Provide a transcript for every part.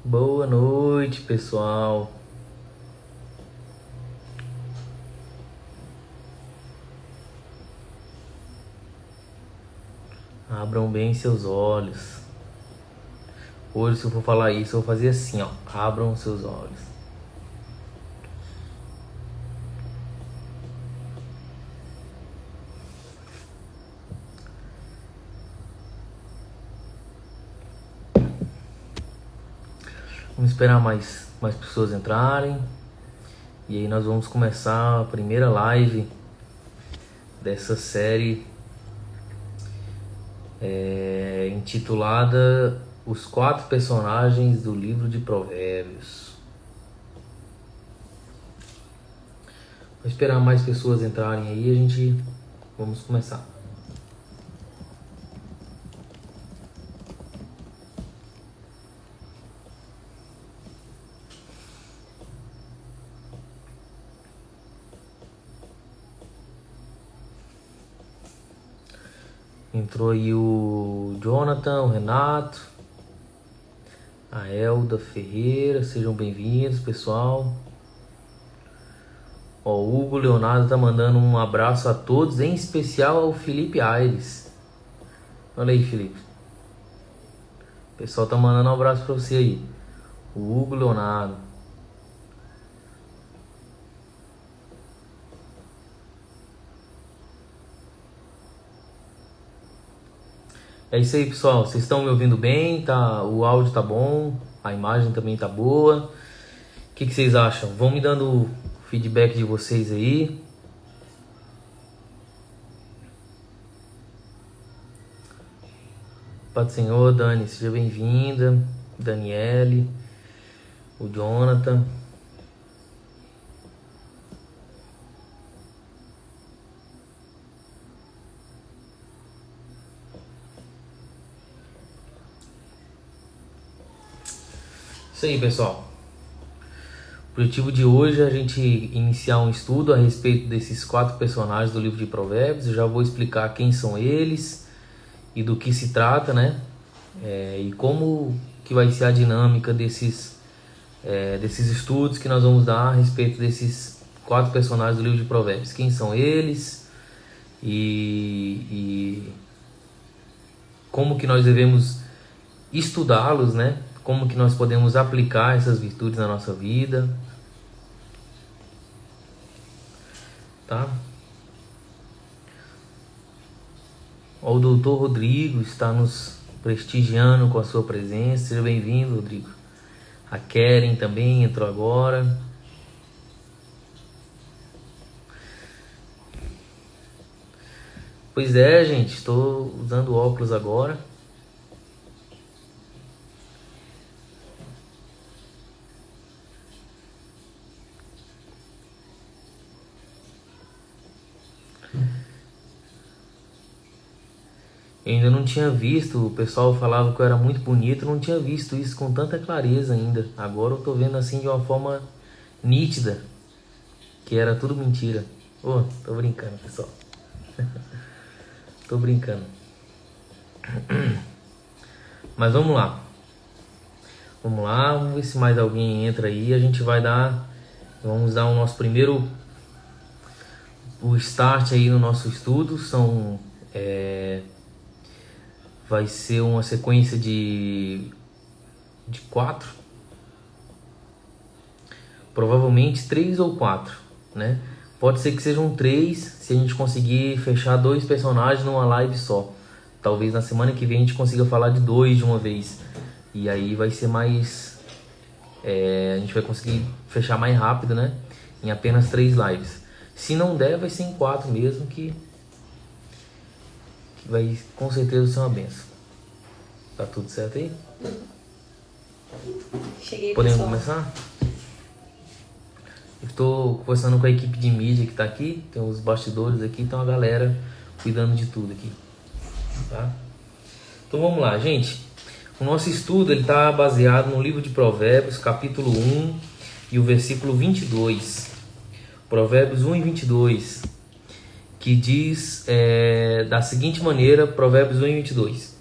Boa noite, pessoal. Abram bem seus olhos. Hoje, se eu for falar isso, eu vou fazer assim, ó. Abram seus olhos. Vamos esperar mais pessoas entrarem. E aí nós vamos começar a primeira live dessa série intitulada Os 4 Personagens do Livro de Provérbios. Vou esperar mais pessoas entrarem aí e vamos começar. Entrou aí o Jonathan, o Renato, a Elda Ferreira, sejam bem-vindos, pessoal. Ó, o Hugo Leonardo tá mandando um abraço a todos, em especial ao Felipe Aires. Olha aí, Felipe. O pessoal tá mandando um abraço pra você aí. O Hugo Leonardo. É isso aí, pessoal. Vocês estão me ouvindo bem? Tá? O áudio tá bom? A imagem também tá boa? O que vocês acham? Vão me dando feedback de vocês aí. Pai do Senhor, Dani, seja bem-vinda. Daniele, o Jonathan. Isso aí, pessoal. O objetivo de hoje é a gente iniciar um estudo a respeito desses 4 personagens do livro de Provérbios. Eu já vou explicar quem são eles e do que se trata, né? E como que vai ser a dinâmica desses estudos que nós vamos dar a respeito desses 4 personagens do livro de Provérbios. Quem são eles e como que nós devemos estudá-los, né? Como que nós podemos aplicar essas virtudes na nossa vida, tá? Ó, o doutor Rodrigo está nos prestigiando com a sua presença. Seja bem-vindo, Rodrigo. A Keren também entrou agora. Pois é, gente, estou usando óculos agora. Eu ainda não tinha visto, o pessoal falava que eu era muito bonito, não tinha visto isso com tanta clareza ainda. Agora eu tô vendo assim de uma forma nítida, que era tudo mentira. Ô, tô brincando, pessoal. Tô brincando. Mas vamos lá. Vamos ver se mais alguém entra aí. A gente vamos dar o nosso primeiro, o start aí no nosso estudo. Vai ser uma sequência de 4, provavelmente 3 ou 4, né? Pode ser que sejam 3, se a gente conseguir fechar 2 personagens numa live só. Talvez na semana que vem a gente consiga falar de 2 de uma vez. E aí vai ser mais... a gente vai conseguir fechar mais rápido, né? Em apenas 3 lives. Se não der, vai ser em 4 mesmo, que vai com certeza ser uma benção. Tá tudo certo aí? Cheguei, Podemos pessoal. começar? Estou conversando com a equipe de mídia que está aqui. Tem os bastidores aqui, então a galera cuidando de tudo aqui, tá? Então vamos lá, gente. O nosso estudo está baseado no livro de Provérbios, capítulo 1 e o versículo 22. Provérbios 1 e 22, que diz da seguinte maneira, Provérbios 1 e 22.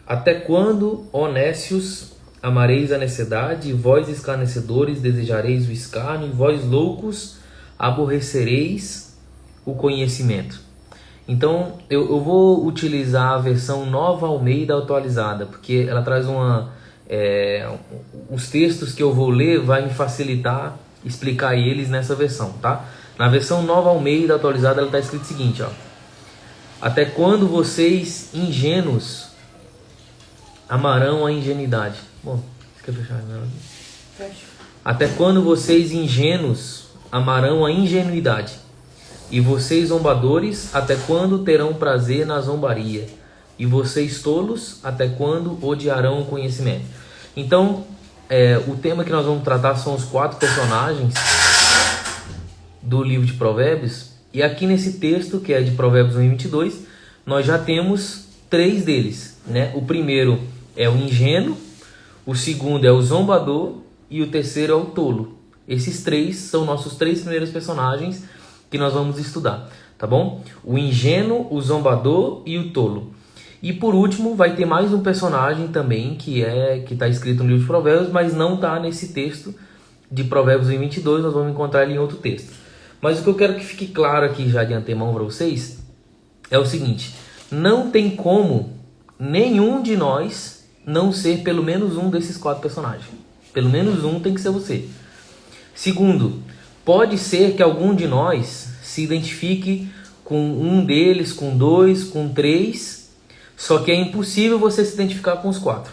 Até quando, ó nécios, amareis a necessidade, e vós escarnecedores desejareis o escárnio, e vós loucos aborrecereis o conhecimento. Então eu vou utilizar a versão Nova Almeida atualizada, porque ela traz os textos que eu vou ler vai me facilitar explicar eles nessa versão, tá? Na versão Nova Almeida atualizada ela está escrito o seguinte, ó: até quando vocês ingênuos amarão a ingenuidade? Bom, você quer fechar a janela aqui? Fecha. Até quando vocês ingênuos amarão a ingenuidade? E vocês zombadores, até quando terão prazer na zombaria? E vocês tolos, até quando odiarão o conhecimento? Então, o tema que nós vamos tratar são os 4 personagens do livro de Provérbios. E aqui nesse texto, que é de Provérbios 1:22, nós já temos 3 deles, né? O primeiro é o ingênuo, o segundo é o zombador e o terceiro é o tolo. Esses 3 são nossos 3 primeiros personagens que nós vamos estudar, tá bom? O ingênuo, o zombador e o tolo. E por último vai ter mais um personagem também que está escrito no livro de Provérbios, mas não está nesse texto de Provérbios 1:22, nós vamos encontrar ele em outro texto. Mas o que eu quero que fique claro aqui já de antemão para vocês é o seguinte: não tem como nenhum de nós não ser pelo menos um desses 4 personagens. Pelo menos um tem que ser você. Segundo, pode ser que algum de nós se identifique com um deles, com 2, com 3, só que é impossível você se identificar com os 4.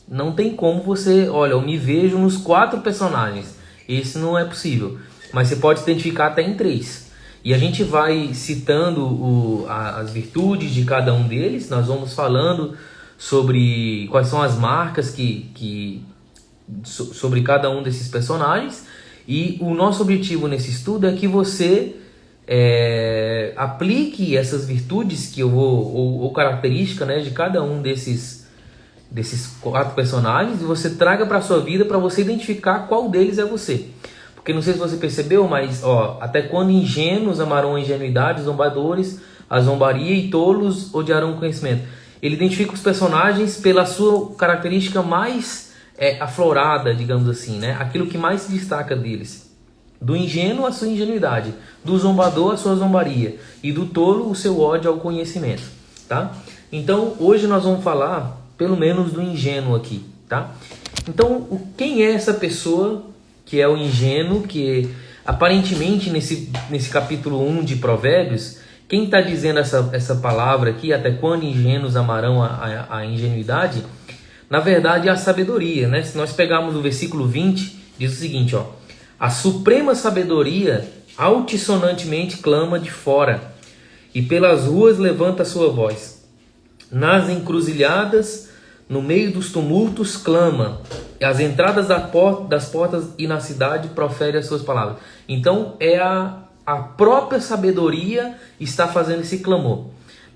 Não tem como você, olha, eu me vejo nos 4 personagens. Esse não é possível. Mas você pode se identificar até em 3. E a gente vai citando as virtudes de cada um deles. Nós vamos falando sobre quais são as marcas sobre cada um desses personagens. E o nosso objetivo nesse estudo é que você aplique essas virtudes que eu vou, ou característica, né, de cada um desses 4 personagens, e você traga para a sua vida para você identificar qual deles é você. Porque não sei se você percebeu, mas até quando ingênuos amarão a ingenuidade, zombadores a zombaria e tolos odiarão o conhecimento. Ele identifica os personagens pela sua característica mais aflorada, digamos assim, né? Aquilo que mais se destaca deles. Do ingênuo a sua ingenuidade, do zombador a sua zombaria e do tolo o seu ódio ao conhecimento, tá? Então hoje nós vamos falar pelo menos do ingênuo aqui, tá? Então quem é essa pessoa que é o ingênuo, que aparentemente nesse capítulo 1 de Provérbios, quem está dizendo essa palavra aqui, até quando ingênuos amarão a ingenuidade, na verdade é a sabedoria, né? Se nós pegarmos o versículo 20, diz o seguinte, a suprema sabedoria altissonantemente clama de fora, e pelas ruas levanta a sua voz. Nas encruzilhadas, no meio dos tumultos, clama. Às entradas das portas e na cidade profere as suas palavras. Então é a própria sabedoria está fazendo esse clamor,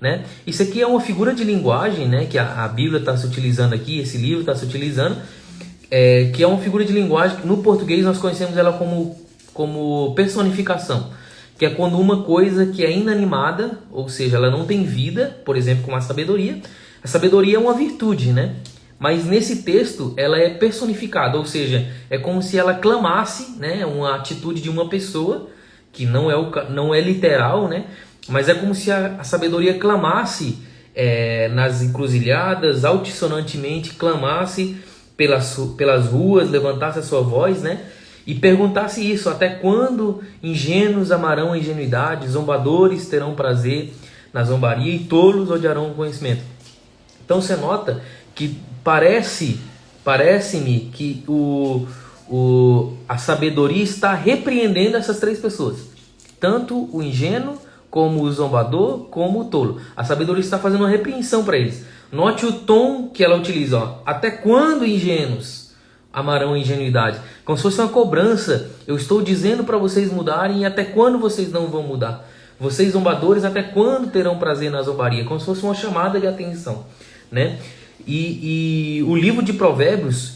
né? Isso aqui é uma figura de linguagem, né, que a Bíblia está se utilizando aqui, esse livro está se utilizando, que é uma figura de linguagem que no português nós conhecemos ela como personificação, que é quando uma coisa que é inanimada, ou seja, ela não tem vida, por exemplo, como a sabedoria é uma virtude, né? Mas nesse texto ela é personificada, ou seja, é como se ela clamasse, né, uma atitude de uma pessoa, que não é literal, né? Mas é como se a sabedoria clamasse nas encruzilhadas, altissonantemente clamasse pelas ruas, levantasse a sua voz, né? E perguntasse isso: até quando ingênuos amarão a ingenuidade, zombadores terão prazer na zombaria e tolos odiarão o conhecimento. Então você nota que parece-me que a sabedoria está repreendendo essas 3 pessoas, tanto o ingênuo como o zombador, como o tolo. A sabedoria está fazendo uma repreensão para eles. Note o tom que ela utiliza, até quando ingênuos amarão a ingenuidade, como se fosse uma cobrança. Eu estou dizendo para vocês mudarem, e até quando vocês não vão mudar? Vocês zombadores, até quando terão prazer na zombaria? Como se fosse uma chamada de atenção, né? E o livro de Provérbios,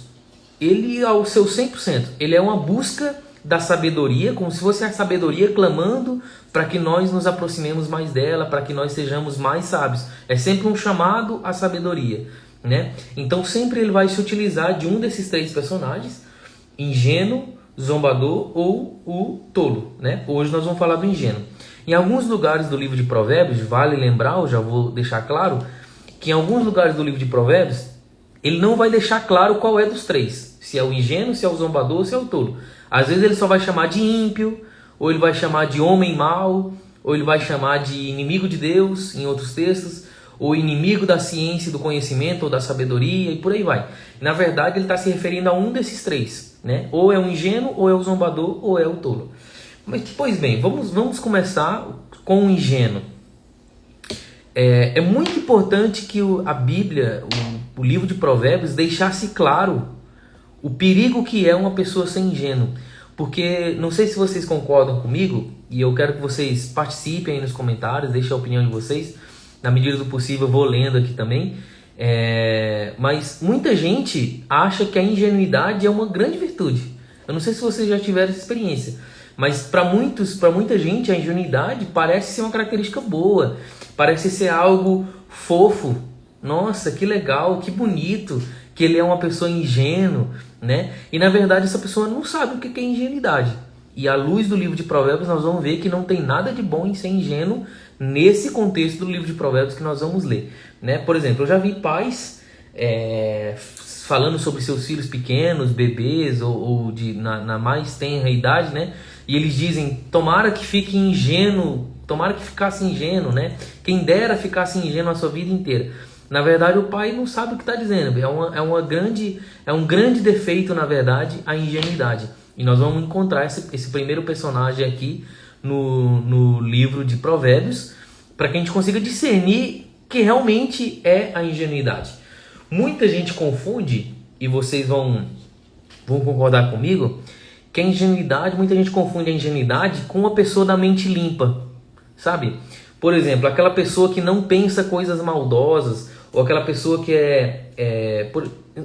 ele ao seu 100%, ele é uma busca da sabedoria, como se fosse a sabedoria clamando para que nós nos aproximemos mais dela, para que nós sejamos mais sábios. É sempre um chamado à sabedoria. né? Então sempre ele vai se utilizar de um desses três personagens, ingênuo, zombador ou o tolo, né? Hoje nós vamos falar do ingênuo. Em alguns lugares do livro de Provérbios, vale lembrar, eu já vou deixar claro, que em alguns lugares do livro de Provérbios, ele não vai deixar claro qual é dos três. Se é o ingênuo, se é o zombador, se é o tolo. Às vezes ele só vai chamar de ímpio, ou ele vai chamar de homem mau, ou ele vai chamar de inimigo de Deus, em outros textos, ou inimigo da ciência, do conhecimento, ou da sabedoria, e por aí vai. Na verdade, ele está se referindo a um desses três, né? Ou é o ingênuo, ou é o zombador, ou é o tolo. Mas, pois bem, vamos começar com o ingênuo. É muito importante que a Bíblia, o livro de Provérbios, deixasse claro o perigo que é uma pessoa ser ingênua. Porque, não sei se vocês concordam comigo, e eu quero que vocês participem aí nos comentários, deixem a opinião de vocês. Na medida do possível eu vou lendo aqui também. Mas muita gente acha que a ingenuidade é uma grande virtude. Eu não sei se vocês já tiveram essa experiência, mas para muita gente a ingenuidade parece ser uma característica boa, parece ser algo fofo. Nossa, que legal, que bonito que ele é uma pessoa ingênua, né? E na verdade essa pessoa não sabe o que é ingenuidade. E à luz do livro de Provérbios nós vamos ver que não tem nada de bom em ser ingênuo nesse contexto do livro de Provérbios que nós vamos ler, né? Por exemplo, eu já vi pais falando sobre seus filhos pequenos, bebês ou na mais tenra idade, né? E eles dizem, tomara que fique ingênuo, tomara que ficasse ingênuo, né? Quem dera ficasse ingênuo a sua vida inteira. Na verdade, o pai não sabe o que está dizendo. É um grande defeito, na verdade, a ingenuidade. E nós vamos encontrar esse primeiro personagem aqui no livro de Provérbios, para que a gente consiga discernir que realmente é a ingenuidade. Muita gente confunde, e vocês vão concordar comigo, que a ingenuidade, muita gente confunde a ingenuidade com uma pessoa da mente limpa, sabe? Por exemplo, aquela pessoa que não pensa coisas maldosas, ou aquela pessoa que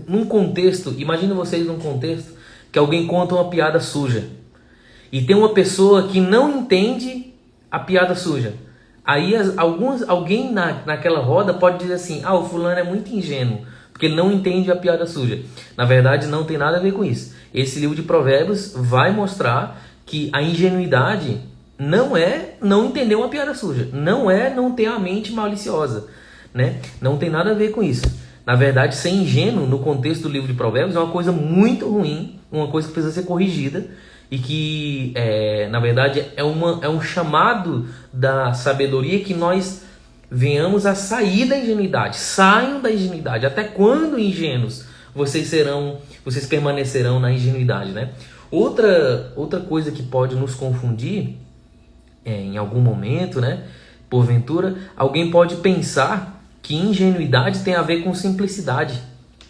num contexto, imagina vocês num contexto que alguém conta uma piada suja, e tem uma pessoa que não entende a piada suja. Aí alguém naquela roda pode dizer assim, o fulano é muito ingênuo, porque ele não entende a piada suja. Na verdade, não tem nada a ver com isso. Esse livro de Provérbios vai mostrar que a ingenuidade não é não entender uma piada suja, não é não ter a mente maliciosa, né? Não tem nada a ver com isso. Na verdade, ser ingênuo no contexto do livro de Provérbios é uma coisa muito ruim, uma coisa que precisa ser corrigida e que, na verdade, é um chamado da sabedoria que nós venhamos a sair da ingenuidade. Saiam da ingenuidade. Até quando, ingênuos, vocês permanecerão na ingenuidade, né? Outra coisa que pode nos confundir em algum momento, né? Porventura, alguém pode pensar que ingenuidade tem a ver com simplicidade,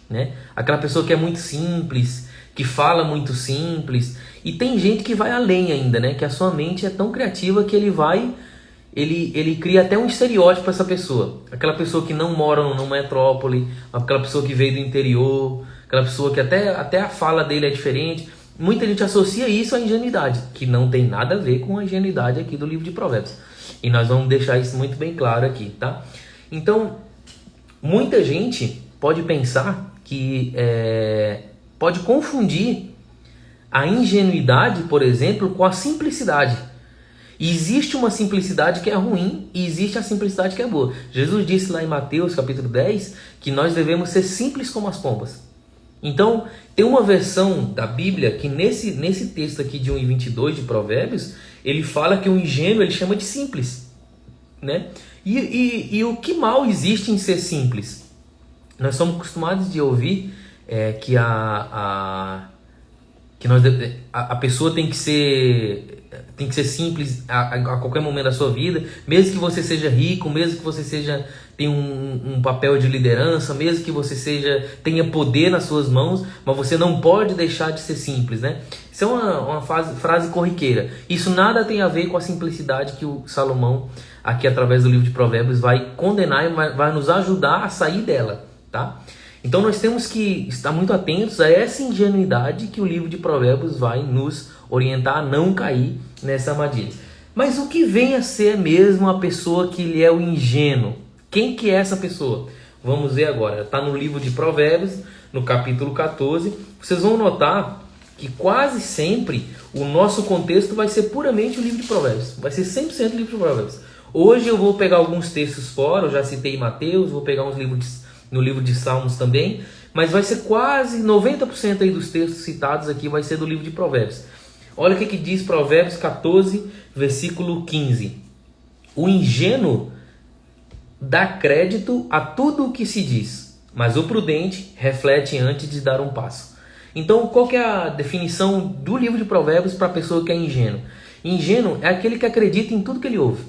né? Aquela pessoa que é muito simples, que fala muito simples. E tem gente que vai além ainda, né? Que a sua mente é tão criativa que ele cria até um estereótipo para essa pessoa. Aquela pessoa que não mora numa metrópole, aquela pessoa que veio do interior, aquela pessoa que até a fala dele é diferente. Muita gente associa isso à ingenuidade, que não tem nada a ver com a ingenuidade aqui do livro de Provérbios. E nós vamos deixar isso muito bem claro aqui, tá? Então, muita gente pode pensar que pode confundir a ingenuidade, por exemplo, com a simplicidade. E existe uma simplicidade que é ruim e existe a simplicidade que é boa. Jesus disse lá em Mateus capítulo 10 que nós devemos ser simples como as pombas. Então, tem uma versão da Bíblia que nesse texto aqui de 1:22 de Provérbios, ele fala que o ingênuo ele chama de simples, né? E o que mal existe em ser simples? Nós somos acostumados de ouvir que a pessoa tem que ser simples a qualquer momento da sua vida, mesmo que você seja rico, mesmo que você tenha um papel de liderança, mesmo que você tenha poder nas suas mãos, mas você não pode deixar de ser simples, né? Isso é uma frase corriqueira. Isso nada tem a ver com a simplicidade que o Salomão, aqui através do livro de Provérbios, vai condenar e vai nos ajudar a sair dela, tá? Então nós temos que estar muito atentos a essa ingenuidade que o livro de Provérbios vai nos orientar a não cair nessa armadilha. Mas o que vem a ser mesmo a pessoa que ele é o ingênuo? Quem que é essa pessoa? Vamos ver agora. Está no livro de Provérbios, no capítulo 14. Vocês vão notar que quase sempre o nosso contexto vai ser puramente o livro de Provérbios. Vai ser 100% o livro de Provérbios. Hoje eu vou pegar alguns textos fora, eu já citei Mateus, vou pegar uns livros no livro de Salmos também, mas vai ser quase 90% aí dos textos citados aqui vai ser do livro de Provérbios. Olha o que diz Provérbios 14, versículo 15. O ingênuo dá crédito a tudo o que se diz, mas o prudente reflete antes de dar um passo. Então, qual que é a definição do livro de Provérbios para a pessoa que é ingênuo? Ingênuo é aquele que acredita em tudo que ele ouve.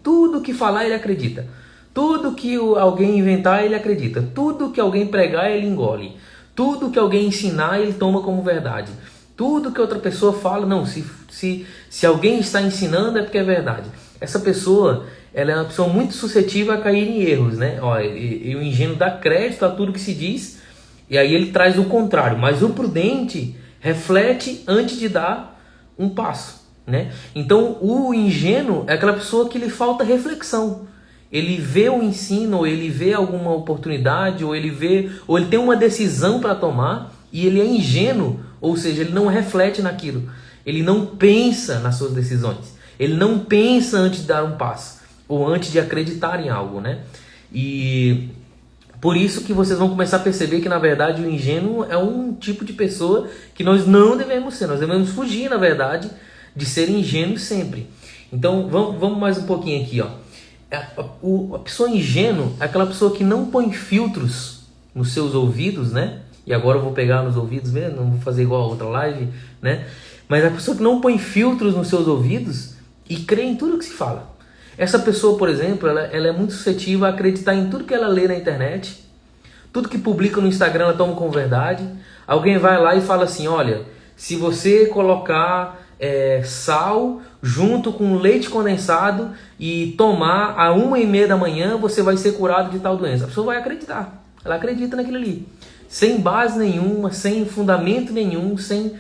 Tudo que falar, ele acredita. Tudo que alguém inventar, ele acredita. Tudo que alguém pregar, ele engole. Tudo que alguém ensinar, ele toma como verdade. Tudo que outra pessoa fala, não, se alguém está ensinando é porque é verdade. Essa pessoa, ela é uma pessoa muito suscetível a cair em erros, né? E o ingênuo dá crédito a tudo que se diz, e aí ele traz o contrário. Mas o prudente reflete antes de dar um passo, né? Então, o ingênuo é aquela pessoa que lhe falta reflexão. Ele vê o ensino, ou ele vê alguma oportunidade, ou ele tem uma decisão para tomar, e ele é ingênuo, ou seja, ele não reflete naquilo. Ele não pensa nas suas decisões. Ele não pensa antes de dar um passo, ou antes de acreditar em algo, né? E por isso que vocês vão começar a perceber que, na verdade, o ingênuo é um tipo de pessoa que nós não devemos ser. Nós devemos fugir, na verdade, de ser ingênuo sempre. Então, vamos mais um pouquinho aqui, ó. A pessoa ingênua é aquela pessoa que não põe filtros nos seus ouvidos, né? E agora eu vou pegar nos ouvidos mesmo, não vou fazer igual a outra live, né? Mas a pessoa que não põe filtros nos seus ouvidos e crê em tudo que se fala. Essa pessoa, por exemplo, ela é muito suscetível a acreditar em tudo que ela lê na internet. Tudo que publica no Instagram ela toma como verdade. Alguém vai lá e fala assim, olha, se você colocar sal junto com leite condensado e tomar a 1h30 da manhã, você vai ser curado de tal doença. A pessoa vai acreditar. Ela acredita naquilo ali. Sem base nenhuma, sem fundamento nenhum, sem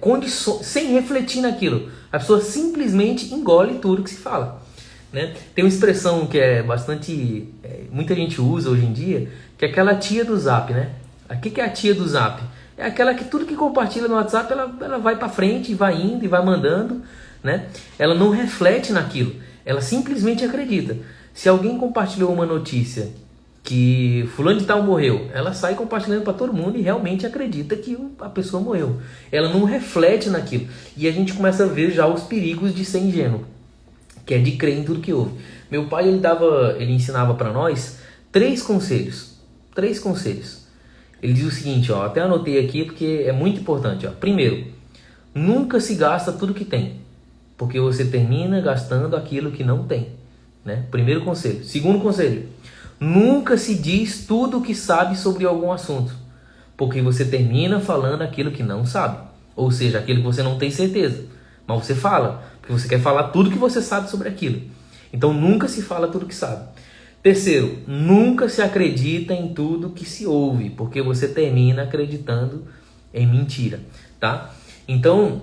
condições, sem refletir naquilo. A pessoa simplesmente engole tudo que se fala, né? Tem uma expressão que é bastante... muita gente usa hoje em dia, que é aquela tia do Zap, né? O que é a tia do Zap? É aquela que tudo que compartilha no WhatsApp, ela vai para frente, e vai indo e vai mandando, né? Ela não reflete naquilo, ela simplesmente acredita. Se alguém compartilhou uma notícia que fulano de tal morreu, ela sai compartilhando para todo mundo e realmente acredita que a pessoa morreu. Ela não reflete naquilo. E a gente começa a ver já os perigos de ser ingênuo, que é de crer em tudo que ouve. Meu pai, ele ensinava para nós 3 conselhos. 3 conselhos. Ele diz o seguinte, ó, até anotei aqui porque é muito importante. Ó. Primeiro, nunca se gasta tudo que tem, porque você termina gastando aquilo que não tem, né? Primeiro conselho. Segundo conselho, nunca se diz tudo o que sabe sobre algum assunto, porque você termina falando aquilo que não sabe. Ou seja, aquilo que você não tem certeza, mas você fala, porque você quer falar tudo que você sabe sobre aquilo. Então nunca se fala tudo que sabe. Terceiro, nunca se acredita em tudo que se ouve, porque você termina acreditando em mentira, tá? Então,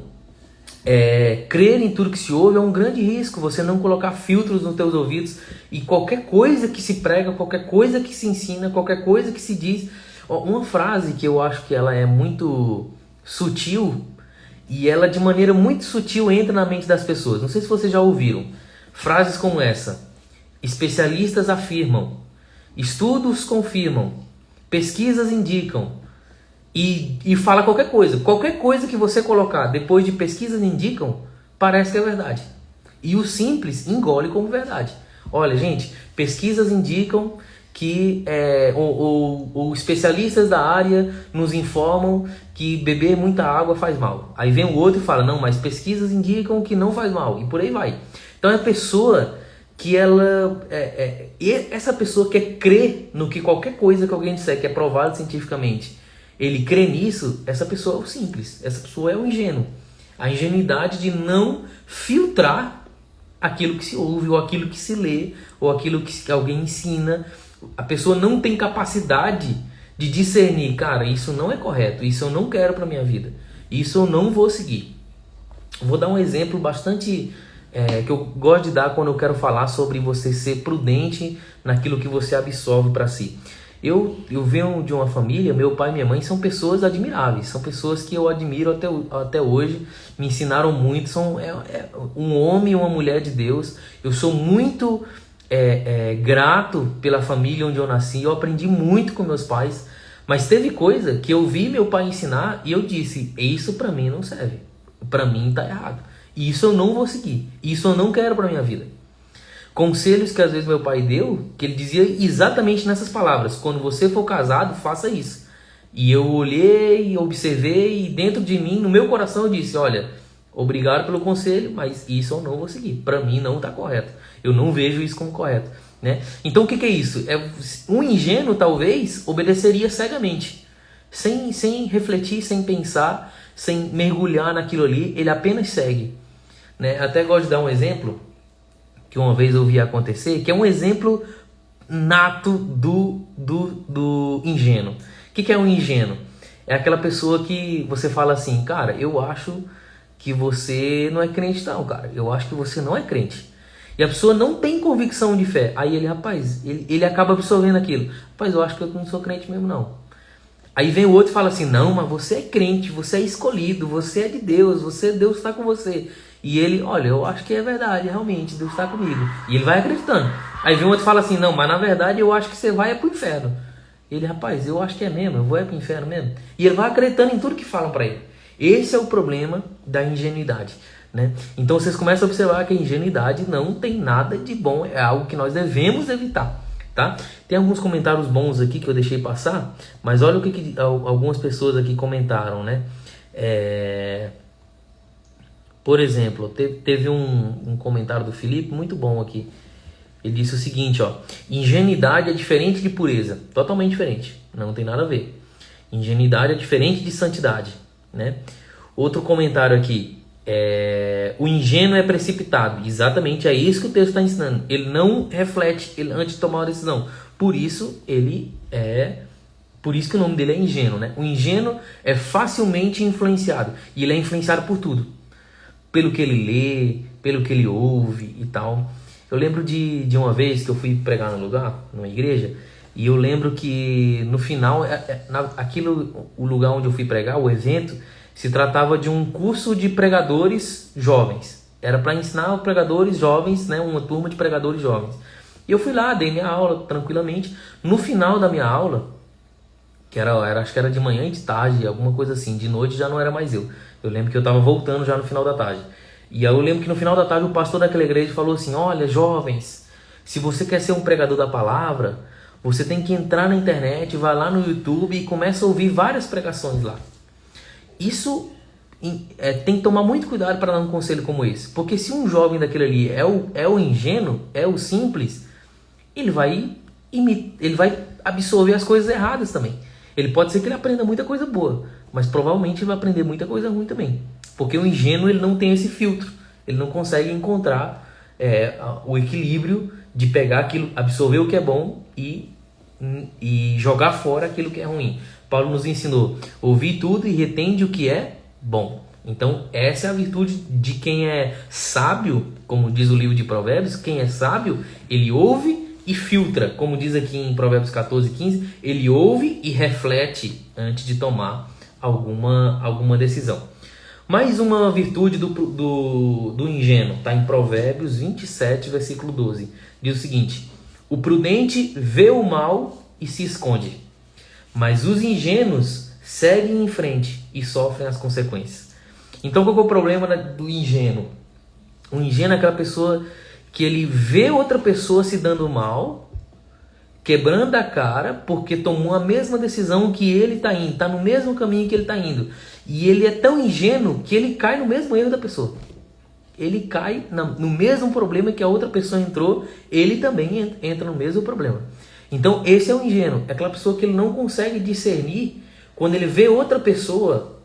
crer em tudo que se ouve é um grande risco, você não colocar filtros nos teus ouvidos e qualquer coisa que se prega, qualquer coisa que se ensina, qualquer coisa que se diz. Uma frase que eu acho que ela é muito sutil e ela de maneira muito sutil entra na mente das pessoas. Não sei se vocês já ouviram frases como essa: especialistas afirmam, estudos confirmam, pesquisas indicam. E fala qualquer coisa que você colocar depois de pesquisas indicam, parece que é verdade. E o simples engole como verdade. Olha, gente, pesquisas indicam que ou especialistas da área nos informam que beber muita água faz mal. Aí vem o outro e fala, não, mas pesquisas indicam que não faz mal. E por aí vai. Então é a pessoa que essa pessoa quer crer no que qualquer coisa que alguém disser que é provado cientificamente, ele crê nisso, essa pessoa é o simples, essa pessoa é o ingênuo. A ingenuidade de não filtrar aquilo que se ouve, ou aquilo que se lê, ou aquilo que alguém ensina. A pessoa não tem capacidade de discernir, cara, isso não é correto, isso eu não quero para minha vida, isso eu não vou seguir. Vou dar um exemplo bastante que eu gosto de dar quando eu quero falar sobre você ser prudente naquilo que você absorve para si. Eu venho de uma família, meu pai e minha mãe são pessoas admiráveis, são pessoas que eu admiro até hoje, me ensinaram muito, são um homem e uma mulher de Deus. Eu sou muito grato pela família onde eu nasci, eu aprendi muito com meus pais, mas teve coisa que eu vi meu pai ensinar e eu disse, isso para mim não serve, para mim tá errado, isso eu não vou seguir, isso eu não quero para minha vida. Conselhos que às vezes meu pai deu, que ele dizia exatamente nessas palavras: quando você for casado, faça isso. E eu olhei, observei, e dentro de mim, no meu coração, eu disse: olha, obrigado pelo conselho, mas isso eu não vou seguir. Para mim não está correto. Eu não vejo isso como correto, né? Então o que é isso? Um ingênuo talvez obedeceria cegamente, sem refletir, sem pensar, sem mergulhar naquilo ali. Ele apenas segue, né? Até gosto de dar um exemplo que uma vez eu vi acontecer, que é um exemplo nato do ingênuo. O que é um ingênuo? É aquela pessoa que você fala assim: cara, eu acho que você não é crente não, cara. Eu acho que você não é crente. E a pessoa não tem convicção de fé. Aí ele acaba absorvendo aquilo. Rapaz, eu acho que eu não sou crente mesmo não. Aí vem o outro e fala assim: não, mas você é crente, você é escolhido, você é de Deus, Deus está com você. E ele, olha, eu acho que é verdade, realmente, Deus está comigo. E ele vai acreditando. Aí vem o outro e fala assim: não, mas na verdade eu acho que você vai para o inferno. Ele, rapaz, eu acho que é mesmo, eu vou para o inferno mesmo. E ele vai acreditando em tudo que falam para ele. Esse é o problema da ingenuidade, né? Então vocês começam a observar que a ingenuidade não tem nada de bom, é algo que nós devemos evitar, tá? Tem alguns comentários bons aqui que eu deixei passar, mas olha o que algumas pessoas aqui comentaram, né? Por exemplo, teve um comentário do Felipe muito bom aqui. Ele disse o seguinte, ó: ingenuidade é diferente de pureza, totalmente diferente, não tem nada a ver. Ingenuidade é diferente de santidade, né? Outro comentário aqui: o ingênuo é precipitado. Exatamente, é isso que o texto está ensinando. Ele não reflete antes de tomar uma decisão. Por isso que o nome dele é ingênuo, né? O ingênuo é facilmente influenciado, e ele é influenciado por tudo, pelo que ele lê, pelo que ele ouve e tal. Eu lembro de uma vez que eu fui pregar num lugar, numa igreja, e eu lembro que no final, o lugar onde eu fui pregar, o evento, se tratava de um curso de pregadores jovens. Era para ensinar pregadores jovens, né, uma turma de pregadores jovens. E eu fui lá, dei minha aula tranquilamente. No final da minha aula, acho que era de manhã e de tarde, alguma coisa assim, de noite já não era mais eu. Eu lembro que eu estava voltando já no final da tarde. E aí eu lembro que no final da tarde o pastor daquela igreja falou assim: olha, jovens, se você quer ser um pregador da palavra, você tem que entrar na internet, vai lá no YouTube e começa a ouvir várias pregações lá. Isso tem que tomar muito cuidado para dar um conselho como esse. Porque se um jovem daquele ali é o ingênuo, é o simples, ele vai absorver as coisas erradas também. Ele pode ser que ele aprenda muita coisa boa, mas provavelmente ele vai aprender muita coisa ruim também. Porque o ingênuo, ele não tem esse filtro. Ele não consegue encontrar o equilíbrio de pegar aquilo, absorver o que é bom e jogar fora aquilo que é ruim. Paulo nos ensinou: ouvir tudo e retende o que é bom. Então essa é a virtude de quem é sábio, como diz o livro de Provérbios. Quem é sábio, ele ouve e filtra, como diz aqui em Provérbios 14:15, ele ouve e reflete antes de tomar alguma decisão. Mais uma virtude do ingênuo está em Provérbios 27, versículo 12. Diz o seguinte: o prudente vê o mal e se esconde, mas os ingênuos seguem em frente e sofrem as consequências. Então qual é o problema do ingênuo? O ingênuo é aquela pessoa que ele vê outra pessoa se dando mal, quebrando a cara, porque tomou a mesma decisão que ele está indo, está no mesmo caminho que ele está indo. E ele é tão ingênuo que ele cai no mesmo erro da pessoa. Ele cai no mesmo problema que a outra pessoa entrou, ele também entra no mesmo problema. Então esse é o ingênuo, é aquela pessoa que ele não consegue discernir. Quando ele vê outra pessoa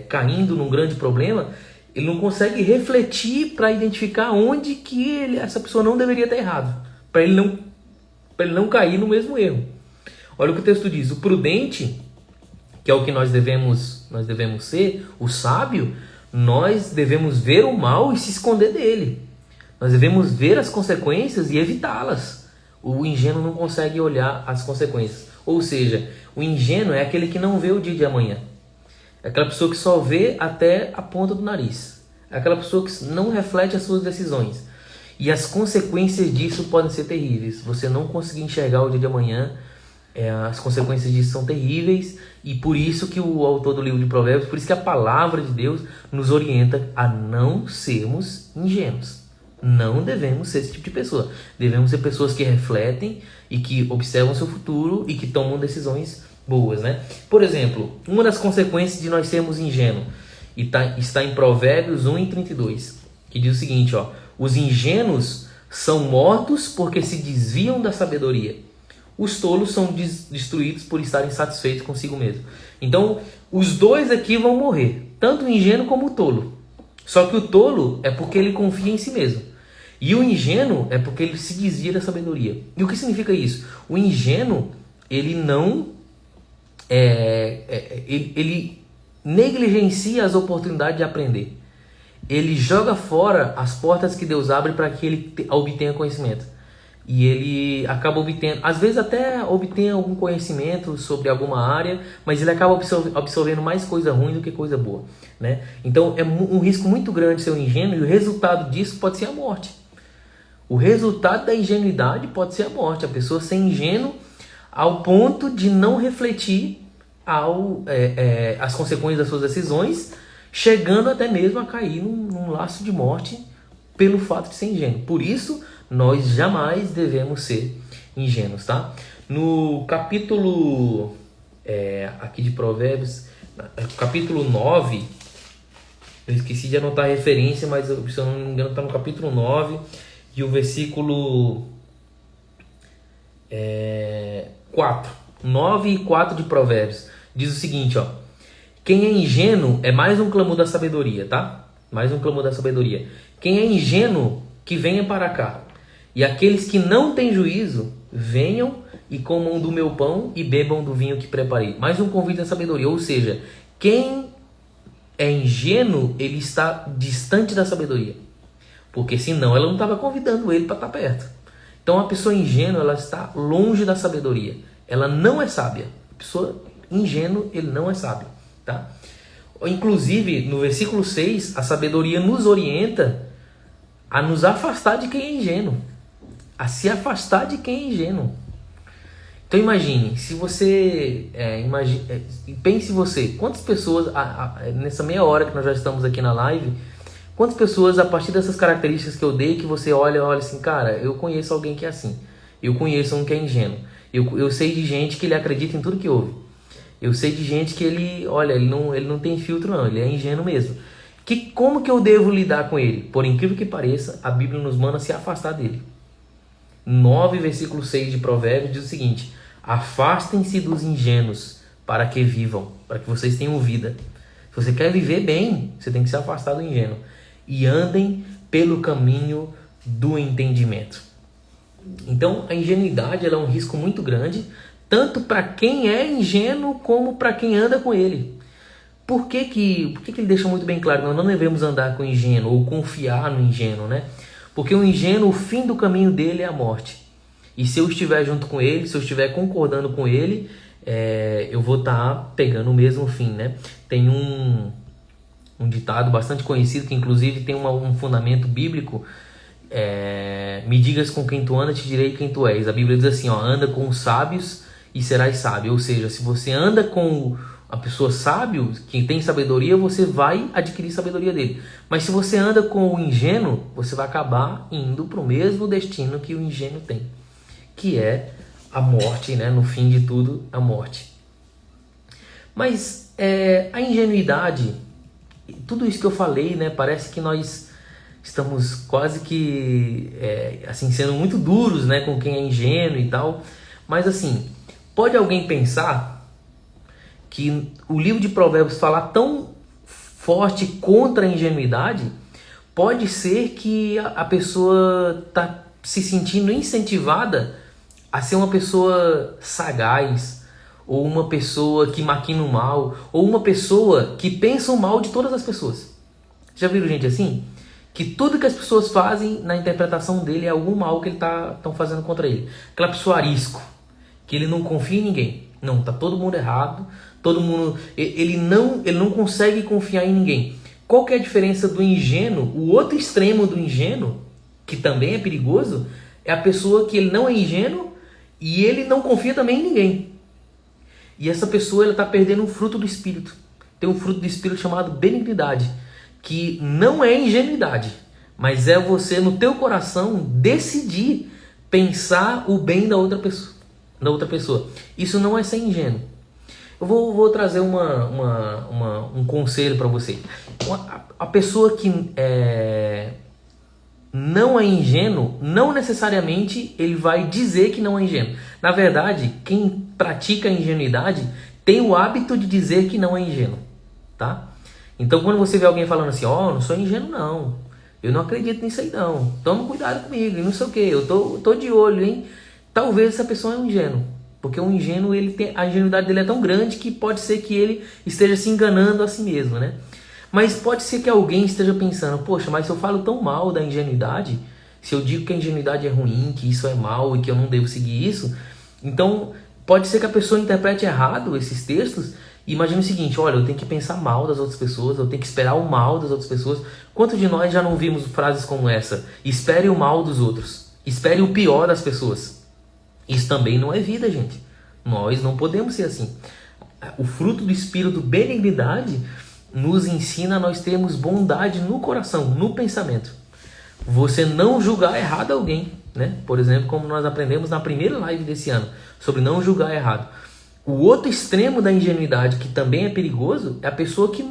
caindo num grande problema, ele não consegue refletir para identificar onde que essa pessoa não deveria estar errado, para ele não cair no mesmo erro. Olha o que o texto diz: o prudente, que é o que nós devemos ser, o sábio, nós devemos ver o mal e se esconder dele. Nós devemos ver as consequências e evitá-las. O ingênuo não consegue olhar as consequências. Ou seja, o ingênuo é aquele que não vê o dia de amanhã. É aquela pessoa que só vê até a ponta do nariz. É aquela pessoa que não reflete as suas decisões. E as consequências disso podem ser terríveis. Você não conseguir enxergar o dia de amanhã, as consequências disso são terríveis. E por isso que o autor do livro de Provérbios, por isso que a palavra de Deus nos orienta a não sermos ingênuos. Não devemos ser esse tipo de pessoa. Devemos ser pessoas que refletem e que observam seu futuro e que tomam decisões boas, né? Por exemplo, uma das consequências de nós sermos ingênuos está em Provérbios 1:32, que diz o seguinte, ó: os ingênuos são mortos porque se desviam da sabedoria. Os tolos são destruídos por estarem satisfeitos consigo mesmo. Então, os dois aqui vão morrer, tanto o ingênuo como o tolo. Só que o tolo é porque ele confia em si mesmo. E o ingênuo é porque ele se desvia da sabedoria. E o que significa isso? O ingênuo, ele não... ele negligencia as oportunidades de aprender. Ele joga fora as portas que Deus abre para que ele obtenha conhecimento. E ele acaba obtendo, às vezes até obtém algum conhecimento sobre alguma área, mas ele acaba absorvendo mais coisa ruim do que coisa boa, né? Então é um risco muito grande ser um ingênuo, e o resultado disso pode ser a morte. O resultado da ingenuidade pode ser a morte. A pessoa ser ingênua ao ponto de não refletir as consequências das suas decisões, chegando até mesmo a cair num laço de morte pelo fato de ser ingênuo. Por isso, nós jamais devemos ser ingênuos, tá? No capítulo aqui de Provérbios, capítulo 9, eu esqueci de anotar a referência, mas se eu não me engano está no capítulo 9 e o versículo 4, 9 e 4 de Provérbios, diz o seguinte, ó: quem é ingênuo é mais um clamor da sabedoria, tá? Mais um clamor da sabedoria. Quem é ingênuo, que venha para cá. E aqueles que não têm juízo, venham e comam do meu pão e bebam do vinho que preparei. Mais um convite da sabedoria. Ou seja, quem é ingênuo, ele está distante da sabedoria. Porque senão ela não estava convidando ele para estar perto. Então a pessoa ingênua, ela está longe da sabedoria. Ela não é sábia. A pessoa ingênua, ele não é sábio, tá? Inclusive, no versículo 6, a sabedoria nos orienta a nos afastar de quem é ingênuo. A se afastar de quem é ingênuo. Então imagine, se você... pense você, quantas pessoas, nessa meia hora que nós já estamos aqui na live, quantas pessoas, a partir dessas características que eu dei, que você olha assim, cara, eu conheço alguém que é assim. Eu conheço um que é ingênuo. Eu sei de gente que ele acredita em tudo que ouve. Eu sei de gente que ele não tem filtro não, ele é ingênuo mesmo. Como que eu devo lidar com ele? Por incrível que pareça, a Bíblia nos manda se afastar dele. 9, versículo 6 de Provérbios diz o seguinte: afastem-se dos ingênuos para que vivam, para que vocês tenham vida. Se você quer viver bem, você tem que se afastar do ingênuo. E andem pelo caminho do entendimento. Então, a ingenuidade ela é um risco muito grande, tanto para quem é ingênuo como para quem anda com ele. Por que ele deixa muito bem claro que nós não devemos andar com o ingênuo ou confiar no ingênuo, né? Porque o ingênuo, o fim do caminho dele é a morte. E se eu estiver junto com ele, se eu estiver concordando com ele, eu vou estar pegando o mesmo fim, né? Tem um ditado bastante conhecido, que inclusive tem um fundamento bíblico. Me digas com quem tu anda, te direi quem tu és. A Bíblia diz assim, ó: anda com os sábios e serás sábio. Ou seja, se você anda com a pessoa sábio, que tem sabedoria, você vai adquirir sabedoria dele. Mas se você anda com o ingênuo, você vai acabar indo para o mesmo destino que o ingênuo tem, que é a morte, né? No fim de tudo, a morte. Mas a ingenuidade, tudo isso que eu falei, né? Parece que nós estamos quase que assim, sendo muito duros, né? Com quem é ingênuo e tal. Mas assim, pode alguém pensar que o livro de Provérbios falar tão forte contra a ingenuidade? Pode ser que a pessoa está se sentindo incentivada a ser uma pessoa sagaz, ou uma pessoa que maquina o mal, ou uma pessoa que pensa o mal de todas as pessoas. Já viram gente assim? que tudo que as pessoas fazem na interpretação dele é algum mal que ele estão fazendo contra ele. Aquela pessoa arisco, que ele não confia em ninguém. Não, tá todo mundo errado, todo mundo, ele não consegue confiar em ninguém. Qual que é a diferença do ingênuo? O outro extremo do ingênuo, que também é perigoso, é a pessoa que ele não é ingênuo e ele não confia também em ninguém. E essa pessoa ela está perdendo um fruto do Espírito. Tem um fruto do Espírito chamado benignidade, que não é ingenuidade, mas é você no teu coração decidir pensar o bem da outra pessoa. Isso não é ser ingênuo. Eu vou trazer um conselho para você. A pessoa que não é ingênuo, não necessariamente ele vai dizer que não é ingênuo. Na verdade, quem pratica a ingenuidade tem o hábito de dizer que não é ingênuo, tá? Então, quando você vê alguém falando assim, não sou ingênuo não, eu não acredito nisso aí não, toma cuidado comigo, e não sei o que, eu tô de olho, hein? Talvez essa pessoa é um ingênuo, porque o ingênuo, a ingenuidade dele é tão grande que pode ser que ele esteja se enganando a si mesmo, né? Mas pode ser que alguém esteja pensando, poxa, mas se eu falo tão mal da ingenuidade, se eu digo que a ingenuidade é ruim, que isso é mal e que eu não devo seguir isso, então pode ser que a pessoa interprete errado esses textos. Imagina o seguinte, olha, eu tenho que pensar mal das outras pessoas, eu tenho que esperar o mal das outras pessoas. Quantos de nós já não vimos frases como essa? Espere o mal dos outros, espere o pior das pessoas. Isso também não é vida, gente. Nós não podemos ser assim. O fruto do Espírito, benignidade, nos ensina a nós termos bondade no coração, no pensamento. Você não julgar errado alguém, né? Por exemplo, como nós aprendemos na primeira live desse ano, sobre não julgar errado. O outro extremo da ingenuidade, que também é perigoso, é a pessoa que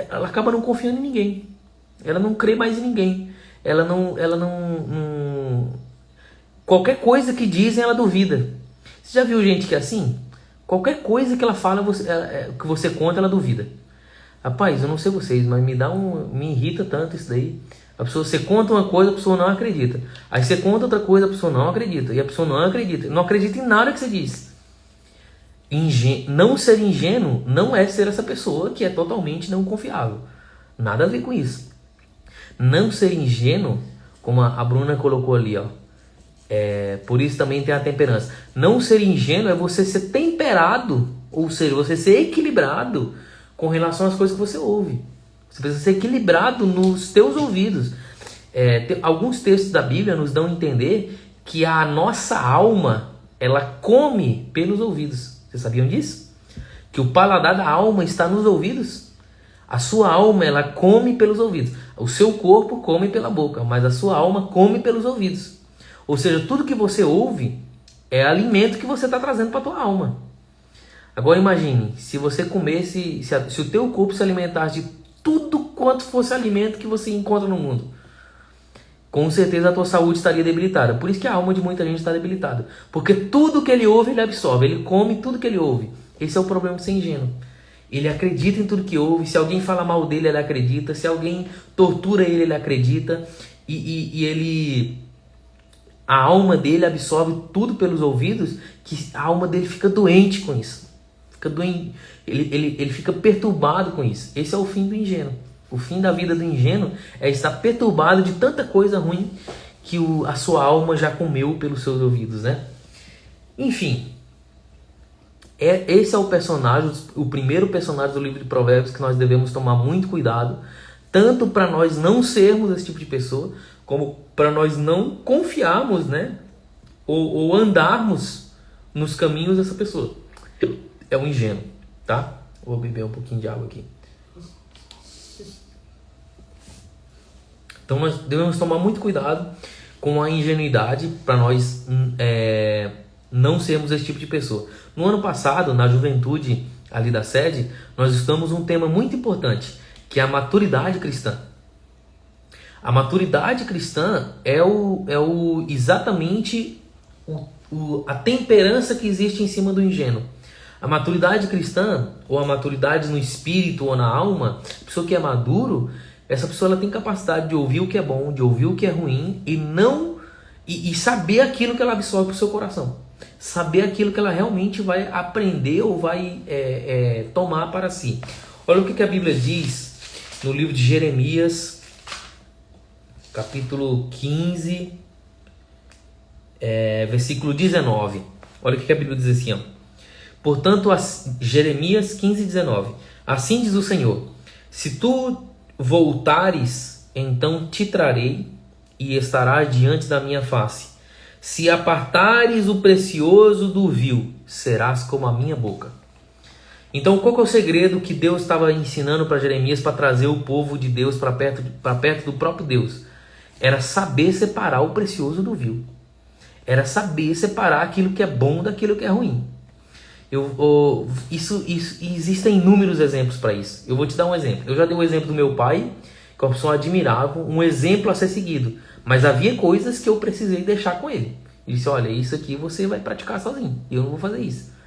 ela acaba não confiando em ninguém. Ela não crê mais em ninguém. Ela não qualquer coisa que dizem, ela duvida. Você já viu gente que é assim? Qualquer coisa que ela fala, que você conta, ela duvida. Rapaz, eu não sei vocês, mas me irrita tanto isso daí. Você conta uma coisa, a pessoa não acredita. Aí você conta outra coisa, a pessoa não acredita. E a pessoa não acredita. Não acredita em nada que você diz. Não ser ingênuo não é ser essa pessoa que é totalmente não confiável. Nada a ver com isso. Não ser ingênuo, como a Bruna colocou ali, ó. Por isso também tem a temperança. Não ser ingênuo é você ser temperado, ou seja, você ser equilibrado com relação às coisas que você ouve. Você precisa ser equilibrado nos teus ouvidos. Alguns textos da Bíblia nos dão a entender que a nossa alma, ela come pelos ouvidos. Vocês sabiam disso? Que o paladar da alma está nos ouvidos. A sua alma, ela come pelos ouvidos. O seu corpo come pela boca, mas a sua alma come pelos ouvidos. Ou seja, tudo que você ouve é alimento que você está trazendo para a tua alma. Agora imagine, se você comesse, se o teu corpo se alimentasse de tudo quanto fosse alimento que você encontra no mundo, com certeza a tua saúde estaria debilitada. Por isso que a alma de muita gente está debilitada. Porque tudo que ele ouve, ele absorve. Ele come tudo que ele ouve. Esse é o problema de ser ingênuo. Ele acredita em tudo que ouve. Se alguém fala mal dele, ele acredita. Se alguém tortura ele, ele acredita. A alma dele absorve tudo pelos ouvidos, que a alma dele fica doente com isso. Fica doente. Ele fica perturbado com isso. Esse é o fim do ingênuo. O fim da vida do ingênuo é estar perturbado de tanta coisa ruim que a sua alma já comeu pelos seus ouvidos, né? Enfim, esse é o personagem, o primeiro personagem do livro de Provérbios que nós devemos tomar muito cuidado, tanto para nós não sermos esse tipo de pessoa, como para nós não confiarmos, né? Ou andarmos nos caminhos dessa pessoa. É um ingênuo, tá? Vou beber um pouquinho de água aqui. Então nós devemos tomar muito cuidado com a ingenuidade para nós não sermos esse tipo de pessoa. No ano passado, na juventude ali da sede, nós estudamos um tema muito importante, que é a maturidade cristã. A maturidade cristã é exatamente a temperança que existe em cima do ingênuo. A maturidade cristã, ou a maturidade no espírito ou na alma, a pessoa que é maduro, essa pessoa ela tem capacidade de ouvir o que é bom, de ouvir o que é ruim e saber aquilo que ela absorve para o seu coração. Saber aquilo que ela realmente vai aprender ou vai tomar para si. Olha o que a Bíblia diz no livro de Jeremias, capítulo 15, versículo 19. Olha o que a Bíblia diz assim, ó. Portanto, Jeremias 15, 19. Assim diz o Senhor: se tu voltares, então te trarei e estarás diante da minha face. Se apartares o precioso do vil, serás como a minha boca. Então, qual que é o segredo que Deus estava ensinando para Jeremias para trazer o povo de Deus para perto do próprio Deus? Era saber separar o precioso do vil. Era saber separar aquilo que é bom daquilo que é ruim. Existem inúmeros exemplos para isso. Eu vou te dar um exemplo. Eu já dei o exemplo do meu pai, que é uma pessoa admirável, um exemplo a ser seguido. Mas havia coisas que eu precisei deixar com ele. Ele disse, olha, isso aqui você vai praticar sozinho. Eu não vou fazer isso.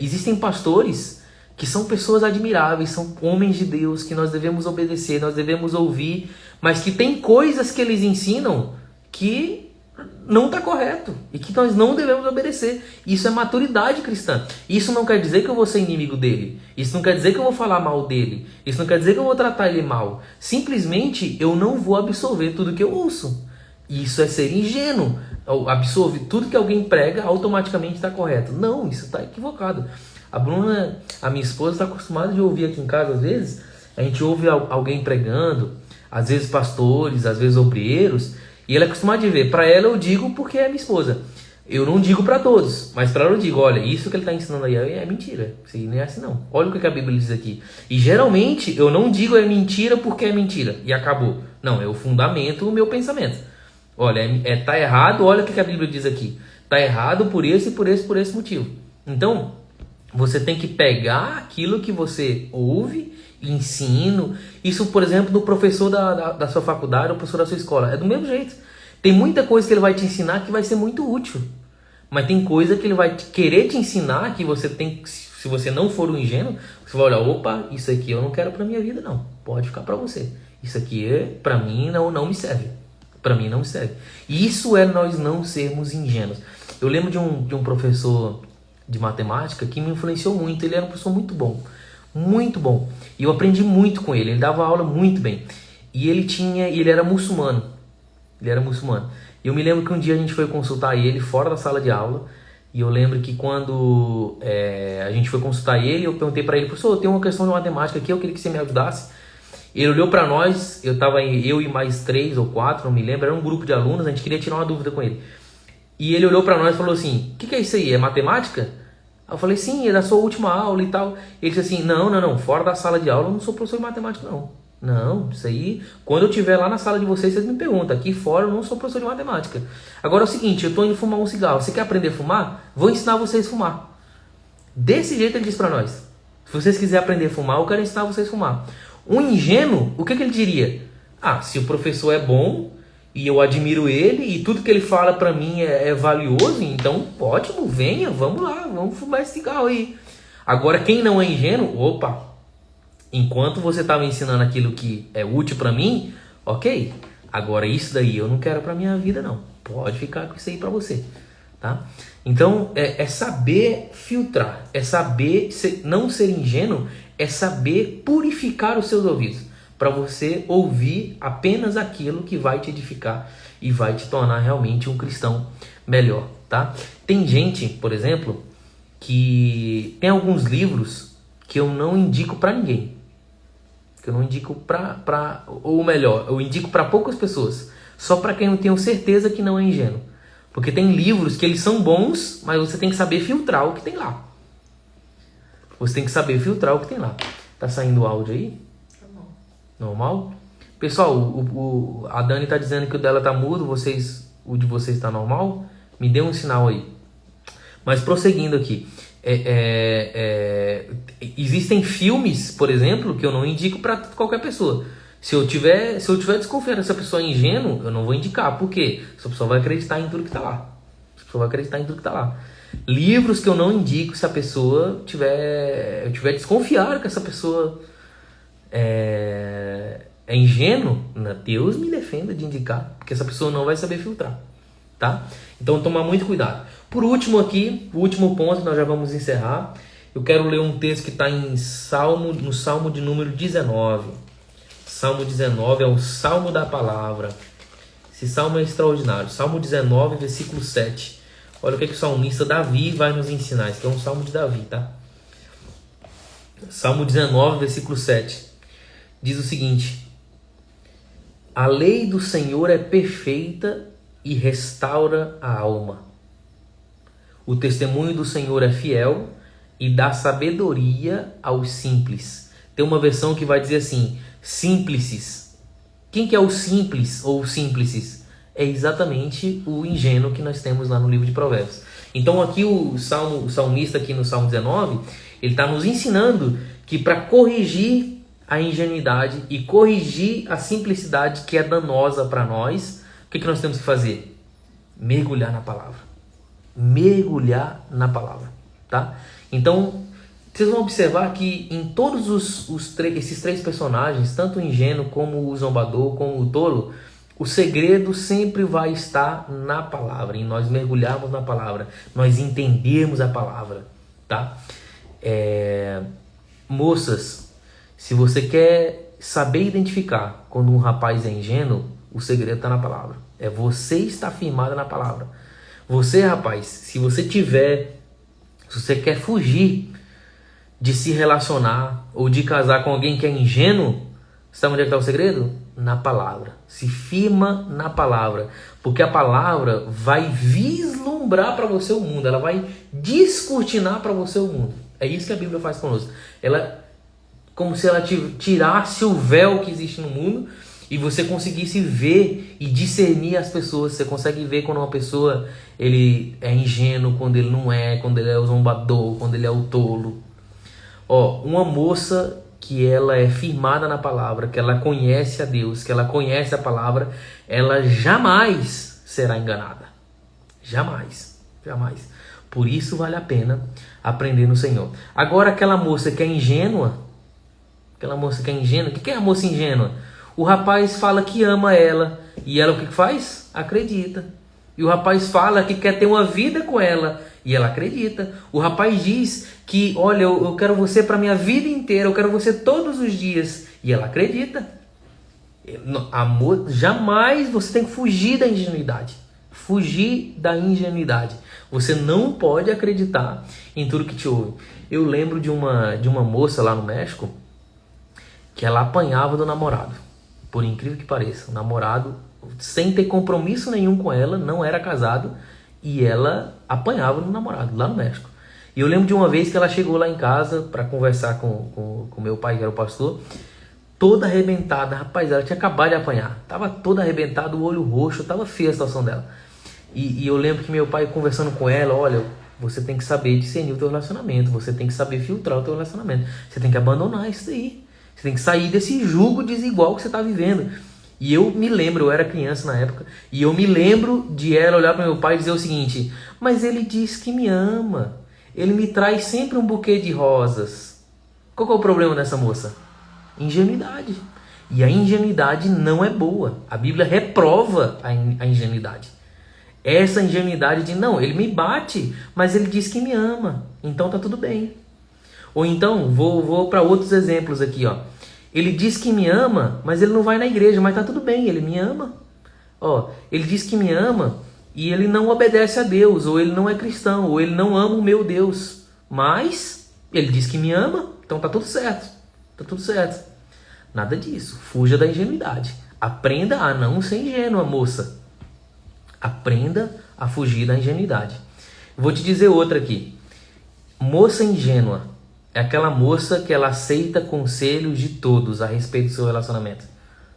Existem pastores que são pessoas admiráveis, são homens de Deus, que nós devemos obedecer, nós devemos ouvir, mas que tem coisas que eles ensinam que não está correto e que nós não devemos obedecer. Isso é maturidade cristã. Isso não quer dizer que eu vou ser inimigo dele. Isso não quer dizer que eu vou falar mal dele. Isso não quer dizer que eu vou tratar ele mal. Simplesmente eu não vou absorver tudo que eu ouço. Isso é ser ingênuo. Absorve tudo que alguém prega, automaticamente está correto. Não, isso está equivocado. A Bruna, a minha esposa, está acostumada de ouvir aqui em casa, às vezes, a gente ouve alguém pregando, às vezes pastores, às vezes obreiros, e ela é acostumada de ver. Para ela eu digo porque é minha esposa. Eu não digo para todos, mas para ela eu digo, olha, isso que ele está ensinando aí é mentira. Isso não é assim não. Olha o que a Bíblia diz aqui. E geralmente eu não digo é mentira porque é mentira e acabou. Não, eu fundamento o meu pensamento. Olha, tá errado, olha o que a Bíblia diz aqui. Tá errado por esse motivo. Então, você tem que pegar aquilo que você ouve, ensino. Isso, por exemplo, do professor da sua faculdade ou professor da sua escola. É do mesmo jeito. Tem muita coisa que ele vai te ensinar que vai ser muito útil. Mas tem coisa que ele vai querer te ensinar que você tem, se você não for um ingênuo, você vai olhar, opa, isso aqui eu não quero pra minha vida não. Pode ficar pra você. Isso aqui pra mim não me serve. Para mim não serve. Isso é nós não sermos ingênuos. Eu lembro de um professor de matemática que me influenciou muito. Ele era um professor muito bom. Muito bom. E eu aprendi muito com ele. Ele dava aula muito bem. E ele era muçulmano. Ele era muçulmano. E eu me lembro que um dia a gente foi consultar ele fora da sala de aula. E eu lembro que quando a gente foi consultar ele, eu perguntei para ele, professor, eu tenho uma questão de matemática aqui, eu queria que você me ajudasse. Ele olhou para nós, eu e mais 3 ou 4, não me lembro, era um grupo de alunos, a gente queria tirar uma dúvida com ele. E ele olhou para nós e falou assim, o que é isso aí, é matemática? Eu falei, sim, é da sua última aula e tal. Ele disse assim, não, fora da sala de aula eu não sou professor de matemática não. Não, isso aí, quando eu estiver lá na sala de vocês me perguntam, aqui fora eu não sou professor de matemática. Agora é o seguinte, eu estou indo fumar um cigarro, você quer aprender a fumar? Vou ensinar vocês a fumar. Desse jeito ele disse para nós, se vocês quiserem aprender a fumar, eu quero ensinar vocês a fumar. Um ingênuo, o que ele diria? Se o professor é bom e eu admiro ele e tudo que ele fala para mim é valioso, então ótimo, venha, vamos lá, vamos fumar esse cigarro aí. Agora quem não é ingênuo, opa, enquanto você estava ensinando aquilo que é útil para mim, ok, agora isso daí eu não quero para minha vida não, pode ficar com isso aí para você, tá? Então é saber filtrar, é saber não ser ingênuo, é saber purificar os seus ouvidos, para você ouvir apenas aquilo que vai te edificar e vai te tornar realmente um cristão melhor, tá? Tem gente, por exemplo, que tem alguns livros que eu não indico para ninguém, que eu não indico ou melhor, eu indico para poucas pessoas, só para quem eu tenho certeza que não é ingênuo, porque tem livros que eles são bons, mas você tem que saber filtrar o que tem lá. Você tem que saber filtrar o que tem lá. Tá saindo o áudio aí? Normal? Pessoal, a Dani tá dizendo que o dela tá mudo, o de vocês tá normal? Me dê um sinal aí. Mas prosseguindo aqui. Existem filmes, por exemplo, que eu não indico para qualquer pessoa. Se eu tiver desconfiando dessa pessoa é ingênua, eu não vou indicar. Por quê? Essa pessoa vai acreditar em tudo que tá lá. Livros que eu não indico se a pessoa tiver desconfiado que essa pessoa é ingênuo, Deus me defenda de indicar, porque essa pessoa não vai saber filtrar, tá? Então tomar muito cuidado. Por último aqui, o último ponto, nós já vamos encerrar. Eu quero ler um texto que está no Salmo de número 19. Salmo 19 é o Salmo da Palavra. Esse salmo é extraordinário. Salmo 19, versículo 7. Olha o que o salmista Davi vai nos ensinar. Esse é um salmo de Davi, tá? Salmo 19, versículo 7. Diz o seguinte: a lei do Senhor é perfeita e restaura a alma. O testemunho do Senhor é fiel e dá sabedoria aos simples. Tem uma versão que vai dizer assim, simplices. Quem que é o simples ou simplices? É exatamente o ingênuo que nós temos lá no livro de Provérbios. Então aqui o salmista aqui no Salmo 19, ele está nos ensinando que para corrigir a ingenuidade e corrigir a simplicidade que é danosa para nós, o que nós temos que fazer? Mergulhar na palavra. Mergulhar na palavra, tá? Então, vocês vão observar que em todos esses três personagens, tanto o ingênuo como o zombador, como o tolo, o segredo sempre vai estar na palavra, em nós mergulharmos na palavra, nós entendermos a palavra, tá? Moças, se você quer saber identificar quando um rapaz é ingênuo, o segredo está na palavra. É você estar firmada na palavra. Você, rapaz, se você quer fugir de se relacionar ou de casar com alguém que é ingênuo, sabe onde é que está o segredo? Na palavra. Se firma na palavra, porque a palavra vai vislumbrar para você o mundo, ela vai descortinar para você o mundo. É isso que a Bíblia faz conosco. Ela, como se ela tirasse o véu que existe no mundo e você conseguisse ver e discernir as pessoas. Você consegue ver quando uma pessoa ele é ingênuo, quando ele não é, quando ele é o zombador, quando ele é o tolo. Uma moça que ela é firmada na palavra, que ela conhece a Deus, que ela conhece a palavra, ela jamais será enganada. Jamais, jamais. Por isso vale a pena aprender no Senhor. Agora aquela moça que é ingênua, o que é a moça ingênua? O rapaz fala que ama ela, e ela o que faz? Acredita. E o rapaz fala que quer ter uma vida com ela, e ela acredita. O rapaz diz que, olha, eu quero você para minha vida inteira, eu quero você todos os dias, e ela acredita. Amor, jamais você tem que fugir da ingenuidade. Fugir da ingenuidade. Você não pode acreditar em tudo que te ouve. Eu lembro de uma moça lá no México que ela apanhava do namorado. Por incrível que pareça, o namorado, sem ter compromisso nenhum com ela, não era casado, e ela apanhava no namorado, lá no México. E eu lembro de uma vez que ela chegou lá em casa para conversar com meu pai, que era o pastor, toda arrebentada. Rapaz, ela tinha acabado de apanhar, tava toda arrebentada, o olho roxo, tava feia a situação dela. E eu lembro que meu pai conversando com ela, olha, você tem que saber discernir o teu relacionamento, você tem que saber filtrar o teu relacionamento, você tem que abandonar isso aí. Você tem que sair desse jugo desigual que você está vivendo. E eu me lembro, eu era criança na época, e eu me lembro de ela olhar para meu pai e dizer o seguinte: mas ele diz que me ama, ele me traz sempre um buquê de rosas. Qual que é o problema dessa moça? Ingenuidade. E a ingenuidade não é boa. A Bíblia reprova a ingenuidade. Essa ingenuidade de, não, ele me bate, mas ele diz que me ama, então tá tudo bem. Ou então, vou para outros exemplos aqui, ó. Ele diz que me ama, mas ele não vai na igreja, mas tá tudo bem, ele me ama. Ele diz que me ama e ele não obedece a Deus, ou ele não é cristão, ou ele não ama o meu Deus. Mas ele diz que me ama, então tá tudo certo. Tá tudo certo. Nada disso. Fuja da ingenuidade. Aprenda a não ser ingênua, moça. Aprenda a fugir da ingenuidade. Vou te dizer outra aqui. Moça ingênua é aquela moça que ela aceita conselhos de todos a respeito do seu relacionamento.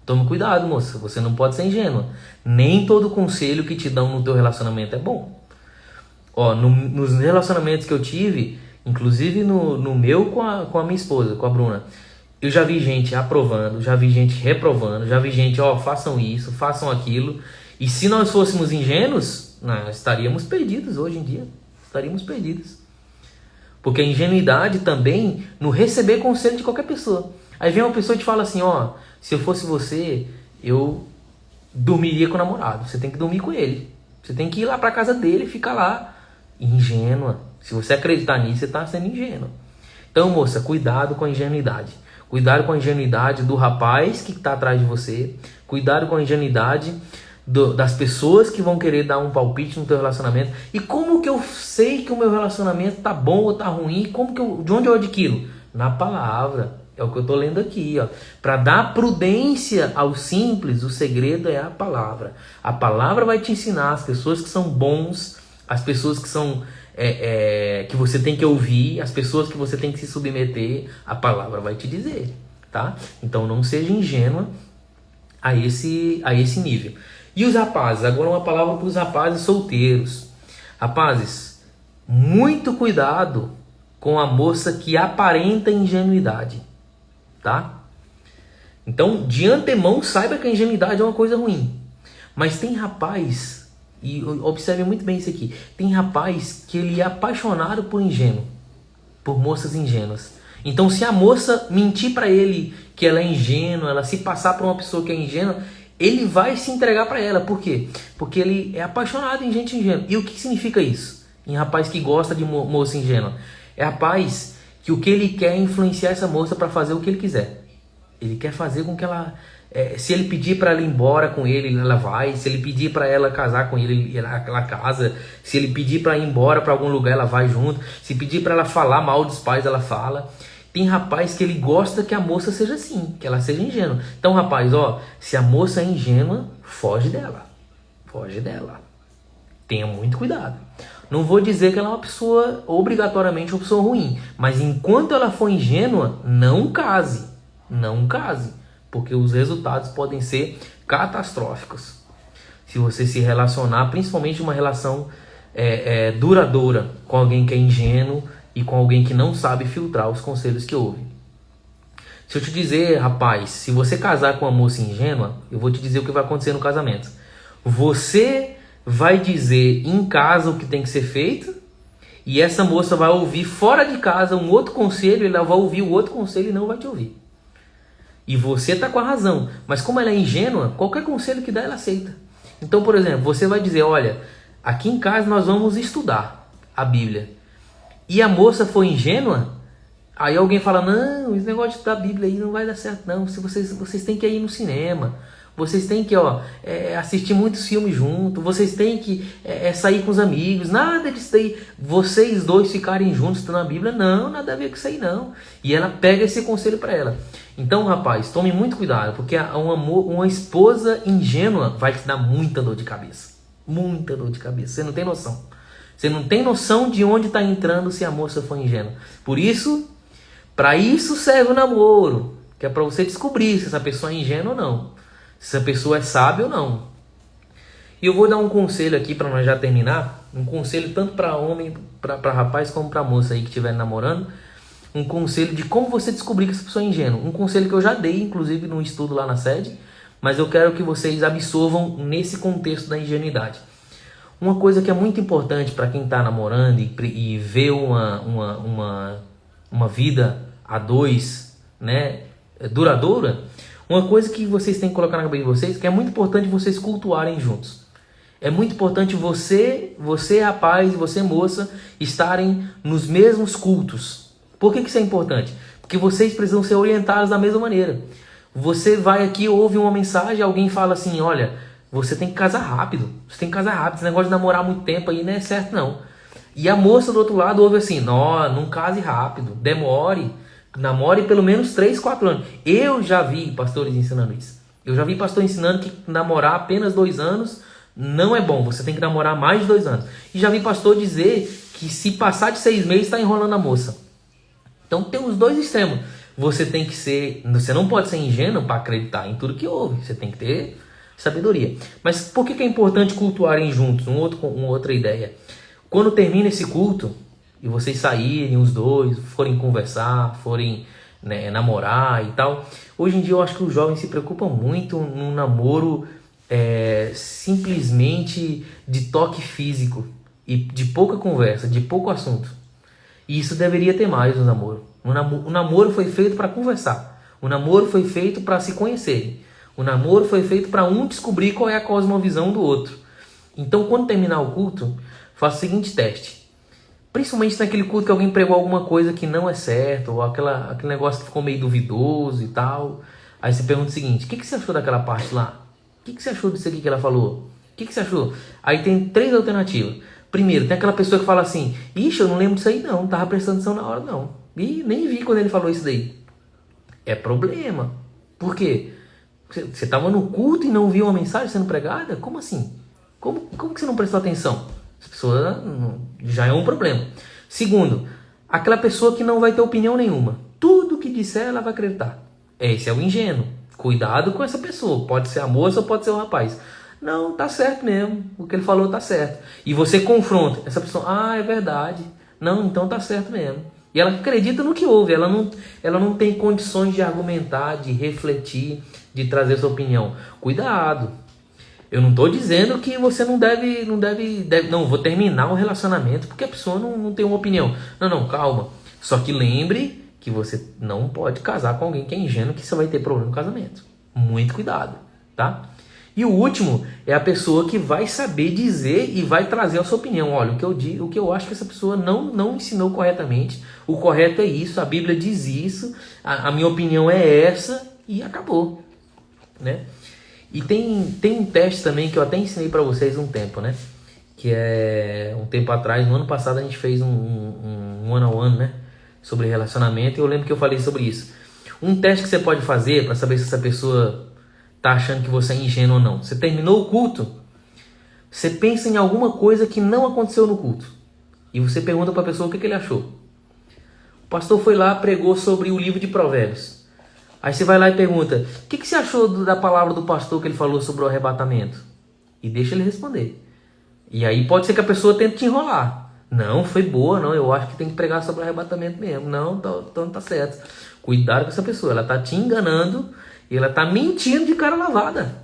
Tome cuidado, moça. Você não pode ser ingênua. Nem todo conselho que te dão no teu relacionamento é bom. Nos relacionamentos que eu tive, inclusive no meu com a minha esposa, com a Bruna, eu já vi gente aprovando, já vi gente reprovando, já vi gente, façam isso, façam aquilo. E se nós fôssemos ingênuos, nós estaríamos perdidos hoje em dia. Estaríamos perdidos. Porque a ingenuidade também no receber conselho de qualquer pessoa. Aí vem uma pessoa e te fala assim, se eu fosse você, eu dormiria com o namorado. Você tem que dormir com ele. Você tem que ir lá para casa dele e ficar lá. Ingênua. Se você acreditar nisso, você está sendo ingênua. Então, moça, cuidado com a ingenuidade. Cuidado com a ingenuidade do rapaz que está atrás de você. Cuidado com a ingenuidade das pessoas que vão querer dar um palpite no teu relacionamento. E como que eu sei que o meu relacionamento tá bom ou tá ruim? De onde eu adquiro? Na palavra. É o que eu tô lendo aqui, ó. Para dar prudência aos simples, o segredo é a palavra. A palavra vai te ensinar as pessoas que são bons, as pessoas que são que você tem que ouvir, as pessoas que você tem que se submeter. A palavra vai te dizer, tá? Então não seja ingênua a esse nível. E os rapazes, agora uma palavra para os rapazes solteiros. Rapazes, muito cuidado com a moça que aparenta ingenuidade, tá? Então, de antemão, saiba que a ingenuidade é uma coisa ruim. Mas tem rapaz, e observe muito bem isso aqui, tem rapaz que ele é apaixonado por ingênuo, por moças ingênuas. Então, se a moça mentir para ele que ela é ingênua, ela se passar por uma pessoa que é ingênua, ele vai se entregar para ela. Por quê? Porque ele é apaixonado em gente ingênua. E o que significa isso? Em rapaz que gosta de moça ingênua. É rapaz que o que ele quer é influenciar essa moça para fazer o que ele quiser. Ele quer fazer com que ela... se ele pedir para ela ir embora com ele, ela vai. Se ele pedir para ela casar com ele, ela casa. Se ele pedir para ir embora para algum lugar, ela vai junto. Se pedir para ela falar mal dos pais, ela fala. Tem rapaz que ele gosta que a moça seja assim, que ela seja ingênua. Então, rapaz, ó, se a moça é ingênua, foge dela. Foge dela. Tenha muito cuidado. Não vou dizer que ela é uma pessoa, obrigatoriamente uma pessoa ruim. Mas enquanto ela for ingênua, não case. Não case. Porque os resultados podem ser catastróficos. Se você se relacionar, principalmente uma relação duradoura, com alguém que é ingênuo, e com alguém que não sabe filtrar os conselhos que ouve. Se eu te dizer, rapaz, se você casar com uma moça ingênua, eu vou te dizer o que vai acontecer no casamento. Você vai dizer em casa o que tem que ser feito, e essa moça vai ouvir fora de casa um outro conselho, ela vai ouvir o outro conselho e não vai te ouvir. E você tá com a razão, mas como ela é ingênua, qualquer conselho que dá ela aceita. Então, por exemplo, você vai dizer, olha, aqui em casa nós vamos estudar a Bíblia. E a moça foi ingênua, aí alguém fala, não, esse negócio de estudar a Bíblia aí não vai dar certo não, se vocês têm que ir no cinema, vocês têm que assistir muitos filmes juntos, vocês têm que sair com os amigos, nada disso daí, vocês dois ficarem juntos estudando a Bíblia, não, nada a ver com isso aí não. E ela pega esse conselho para ela. Então, rapaz, tome muito cuidado, porque uma esposa ingênua vai te dar muita dor de cabeça, muita dor de cabeça, você não tem noção. Você não tem noção de onde está entrando se a moça for ingênua. Por isso, para isso serve o namoro. Que é para você descobrir se essa pessoa é ingênua ou não. Se essa pessoa é sábia ou não. E eu vou dar um conselho aqui para nós já terminar. Um conselho tanto para homem, para rapaz, como para moça aí que estiver namorando. Um conselho de como você descobrir que essa pessoa é ingênua. Um conselho que eu já dei, inclusive, num estudo lá na sede. Mas eu quero que vocês absorvam nesse contexto da ingenuidade. Uma coisa que é muito importante para quem está namorando e vê uma vida a dois, né, duradoura, uma coisa que vocês têm que colocar na cabeça de vocês, que é muito importante vocês cultuarem juntos. É muito importante você rapaz e você moça, estarem nos mesmos cultos. Por que isso é importante? Porque vocês precisam ser orientados da mesma maneira. Você vai aqui, ouve uma mensagem, alguém fala assim, olha... Você tem que casar rápido. Você tem que casar rápido. Esse negócio de namorar muito tempo aí não é certo, não. E a moça do outro lado ouve assim, não case rápido. Demore. Namore pelo menos 3, 4 anos. Eu já vi pastores ensinando isso. Eu já vi pastor ensinando que namorar apenas 2 anos não é bom. Você tem que namorar mais de 2 anos. E já vi pastor dizer que se passar de 6 meses está enrolando a moça. Então tem os dois extremos. Você não pode ser ingênuo para acreditar em tudo que ouve. Você tem que ter... sabedoria. Mas por que é importante cultuarem juntos? Uma outra ideia. Quando termina esse culto, e vocês saírem os dois, forem conversar, forem namorar e tal, hoje em dia eu acho que os jovens se preocupam muito num namoro simplesmente de toque físico, e de pouca conversa, de pouco assunto. E isso deveria ter mais no namoro. O namoro foi feito para conversar. O namoro foi feito para se conhecerem. O namoro foi feito para um descobrir qual é a cosmovisão do outro. Então, quando terminar o culto, faça o seguinte teste. Principalmente naquele culto que alguém pregou alguma coisa que não é certo, ou aquele negócio que ficou meio duvidoso e tal. Aí você pergunta o seguinte: o que você achou daquela parte lá? O que você achou disso aqui que ela falou? O que você achou? Aí tem 3 alternativas. Primeiro, tem aquela pessoa que fala assim: ixi, eu não lembro disso aí não tava prestando atenção na hora não. E nem vi quando ele falou isso daí. É problema. Por quê? Você estava no culto e não viu uma mensagem sendo pregada? Como assim? Como que você não prestou atenção? Essa pessoa já é um problema. Segundo, aquela pessoa que não vai ter opinião nenhuma. Tudo que disser ela vai acreditar. Esse é o ingênuo. Cuidado com essa pessoa. Pode ser a moça ou pode ser o rapaz. Não, tá certo mesmo. O que ele falou tá certo. E você confronta essa pessoa. Ah, é verdade. Não, então tá certo mesmo. E ela acredita no que ouve. Ela não tem condições de argumentar, de refletir, de trazer sua opinião. Cuidado. Eu não estou dizendo que você não deve, vou terminar um relacionamento porque a pessoa não tem uma opinião. Não, calma. Só que lembre que você não pode casar com alguém que é ingênuo, que você vai ter problema no casamento. Muito cuidado, tá? E o último é a pessoa que vai saber dizer e vai trazer a sua opinião. Olha, o que eu acho que essa pessoa não ensinou corretamente. O correto é isso, a Bíblia diz isso, a minha opinião é essa e acabou, né? E tem um teste também que eu até ensinei para vocês um tempo, né? Que é um tempo atrás, no ano passado a gente fez um one-on-one, né? Sobre relacionamento, e eu lembro que eu falei sobre isso. Um teste que você pode fazer para saber se essa pessoa tá achando que você é ingênuo ou não. Você terminou o culto, você pensa em alguma coisa que não aconteceu no culto. E você pergunta para a pessoa o que ele achou. O pastor foi lá, pregou sobre o livro de Provérbios. Aí você vai lá e pergunta: o que você achou da palavra do pastor que ele falou sobre o arrebatamento? E deixa ele responder. E aí pode ser que a pessoa tente te enrolar. Não, foi boa, não, eu acho que tem que pregar sobre o arrebatamento mesmo. Não, então tá certo. Cuidado com essa pessoa, ela tá te enganando e ela tá mentindo de cara lavada.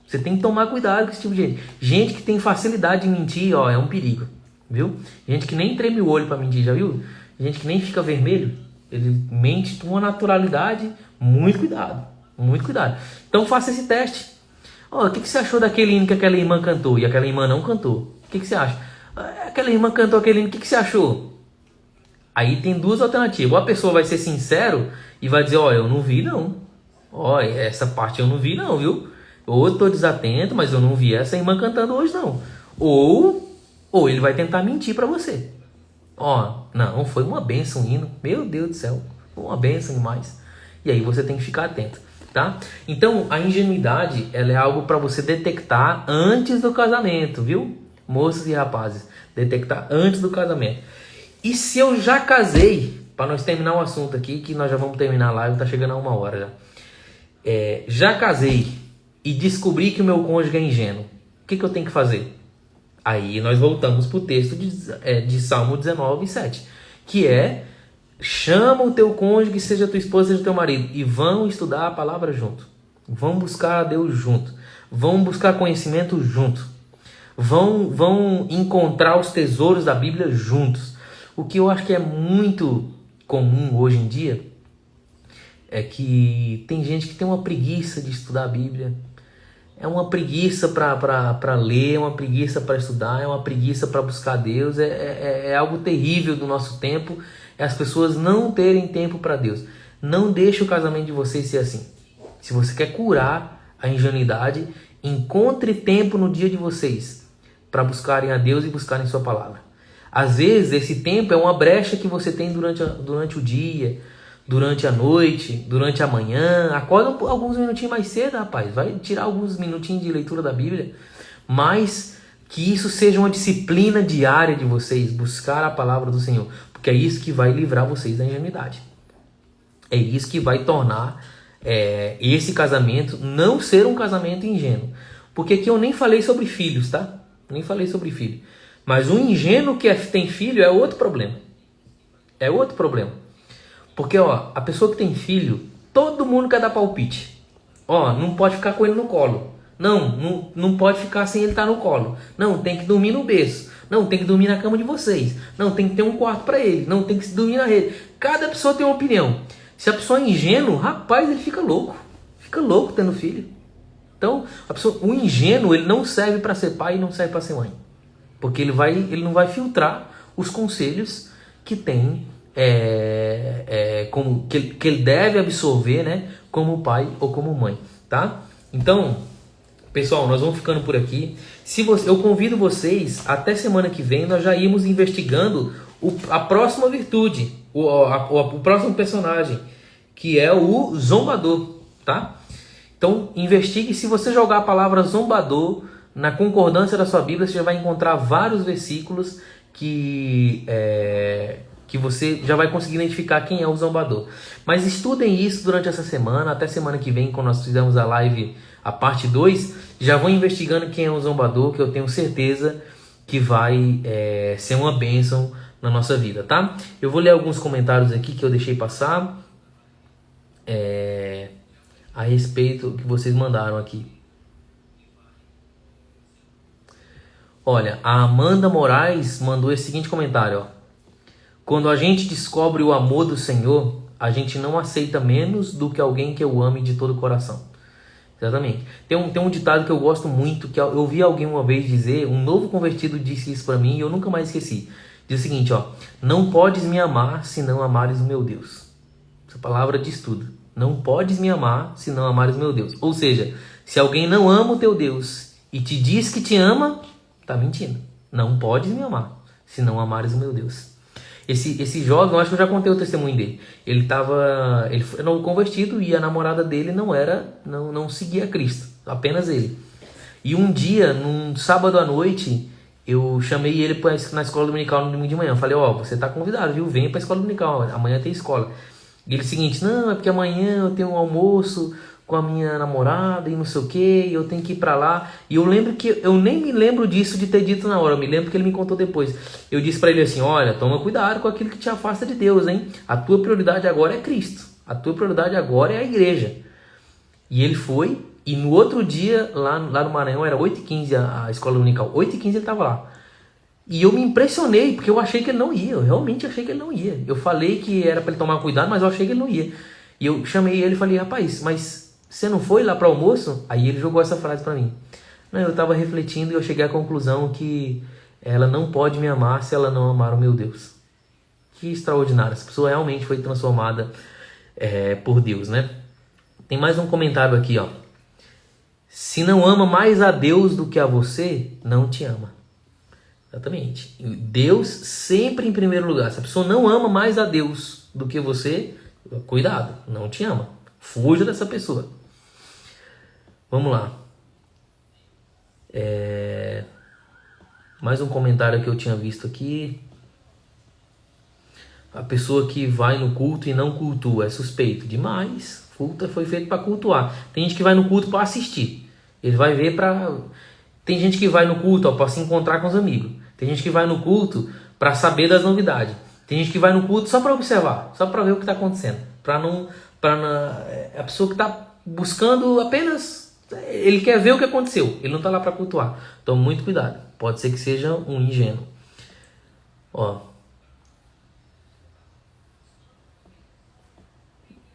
Você tem que tomar cuidado com esse tipo de gente. Gente que tem facilidade em mentir, ó, é um perigo, viu? Gente que nem treme o olho para mentir, já viu? Gente que nem fica vermelho, ele mente com uma naturalidade. Muito cuidado, muito cuidado. Então faça esse teste. O que você achou daquele hino que aquela irmã cantou e aquela irmã não cantou? O que você acha? Aquela irmã cantou aquele hino, o que você achou? Aí tem 2 alternativas. Ou a pessoa vai ser sincero e vai dizer: olha, eu não vi não. Olha, essa parte eu não vi não, viu? Ou eu tô desatento, mas eu não vi essa irmã cantando hoje não. Ou ele vai tentar mentir para você. Não, foi uma bênção o hino. Meu Deus do céu, foi uma bênção demais. E aí você tem que ficar atento, tá? Então, a ingenuidade, ela é algo para você detectar antes do casamento, viu? Moças e rapazes, detectar antes do casamento. E se eu já casei, para nós terminar o assunto aqui, que nós já vamos terminar a live, tá chegando a 1 hora já. Já casei e descobri que o meu cônjuge é ingênuo. O que eu tenho que fazer? Aí nós voltamos para o texto de Salmo 19:7, que é: chama o teu cônjuge, seja tua esposa, seja teu marido, e vão estudar a palavra junto. Vão buscar a Deus junto. Vão buscar conhecimento junto. Vão encontrar os tesouros da Bíblia juntos. O que eu acho que é muito comum hoje em dia é que tem gente que tem uma preguiça de estudar a Bíblia. É uma preguiça para ler, é uma preguiça para estudar, é uma preguiça para buscar Deus. É algo terrível do nosso tempo. É as pessoas não terem tempo para Deus. Não deixe o casamento de vocês ser assim. Se você quer curar a ingenuidade, encontre tempo no dia de vocês para buscarem a Deus e buscarem sua palavra. Às vezes esse tempo é uma brecha que você tem durante o dia, durante a noite, durante a manhã. Acorda alguns minutinhos mais cedo, rapaz. Vai tirar alguns minutinhos de leitura da Bíblia. Mas que isso seja uma disciplina diária de vocês, buscar a palavra do Senhor. Porque é isso que vai livrar vocês da ingenuidade. É isso que vai tornar esse casamento não ser um casamento ingênuo. Porque aqui eu nem falei sobre filhos, tá? Nem falei sobre filho. Mas um ingênuo que tem filho é outro problema. É outro problema. Porque a pessoa que tem filho, todo mundo quer dar palpite. Não pode ficar com ele no colo. Não pode ficar sem ele estar no colo. Não, tem que dormir no berço. Não, tem que dormir na cama de vocês. Não, tem que ter um quarto para ele. Não, tem que dormir na rede. Cada pessoa tem uma opinião. Se a pessoa é ingênuo, rapaz, ele fica louco. Fica louco tendo filho. Então, o ingênuo, ele não serve para ser pai e não serve para ser mãe. Porque ele não vai filtrar os conselhos que tem, que ele deve absorver, né, como pai ou como mãe, tá? Então, pessoal, nós vamos ficando por aqui. Eu convido vocês, até semana que vem, nós já irmos investigando a próxima virtude, o próximo personagem, que é o zombador, tá? Então, investigue. Se você jogar a palavra zombador na concordância da sua Bíblia, você já vai encontrar vários versículos que você já vai conseguir identificar quem é o zombador. Mas estudem isso durante essa semana, até semana que vem, quando nós fizermos a live, a parte 2, já vou investigando quem é o zombador, que eu tenho certeza que vai ser uma bênção na nossa vida, tá? Eu vou ler alguns comentários aqui que eu deixei passar a respeito do que vocês mandaram aqui. Olha, a Amanda Moraes mandou esse seguinte comentário, ó. Quando a gente descobre o amor do Senhor, a gente não aceita menos do que alguém que eu ame de todo o coração. Exatamente. Tem um ditado que eu gosto muito, que eu ouvi alguém uma vez dizer, um novo convertido disse isso para mim e eu nunca mais esqueci. Diz o seguinte, ó: não podes me amar se não amares o meu Deus. Essa palavra diz tudo. Não podes me amar se não amares o meu Deus. Ou seja, se alguém não ama o teu Deus e te diz que te ama, tá mentindo. Não podes me amar se não amares o meu Deus. Esse jovem, eu acho que eu já contei o testemunho dele. Ele foi novo convertido e a namorada dele não seguia Cristo, apenas ele. E um dia, num sábado à noite, eu chamei ele na escola dominical no domingo de manhã. Eu falei, ó, você tá convidado, viu? Venha pra escola dominical, amanhã tem escola. E ele, seguinte, não, é porque amanhã eu tenho um almoço com a minha namorada e não sei o que, eu tenho que ir pra lá. E eu lembro que, eu nem me lembro disso de ter dito na hora, eu me lembro que ele me contou depois. Eu disse pra ele assim, olha, toma cuidado com aquilo que te afasta de Deus, hein? A tua prioridade agora é Cristo, a tua prioridade agora é a igreja. E ele foi, e no outro dia, lá no Maranhão, era 8h15 a escola dominical, 8h15 ele tava lá. E eu me impressionei, porque eu achei que ele não ia, eu realmente achei que ele não ia. Eu falei que era pra ele tomar cuidado, mas eu achei que ele não ia. E eu chamei ele e falei, rapaz, mas você não foi lá para o almoço? Aí ele jogou essa frase para mim. Não, eu estava refletindo e eu cheguei à conclusão que ela não pode me amar se ela não amar o meu Deus. Que extraordinário. Essa pessoa realmente foi transformada por Deus, né? Tem mais um comentário aqui, ó. Se não ama mais a Deus do que a você, não te ama. Exatamente. Deus sempre em primeiro lugar. Se a pessoa não ama mais a Deus do que você, cuidado, não te ama. Fuja dessa pessoa. Vamos lá. Mais um comentário que eu tinha visto aqui. A pessoa que vai no culto e não cultua é suspeito demais. Culto foi feito para cultuar. Tem gente que vai no culto para assistir. Ele vai ver para... Tem gente que vai no culto para se encontrar com os amigos. Tem gente que vai no culto para saber das novidades. Tem gente que vai no culto só para observar, só para ver o que está acontecendo. A pessoa que está buscando apenas... Ele quer ver o que aconteceu. Ele não está lá para cultuar. Então, muito cuidado. Pode ser que seja um ingênuo. Ó.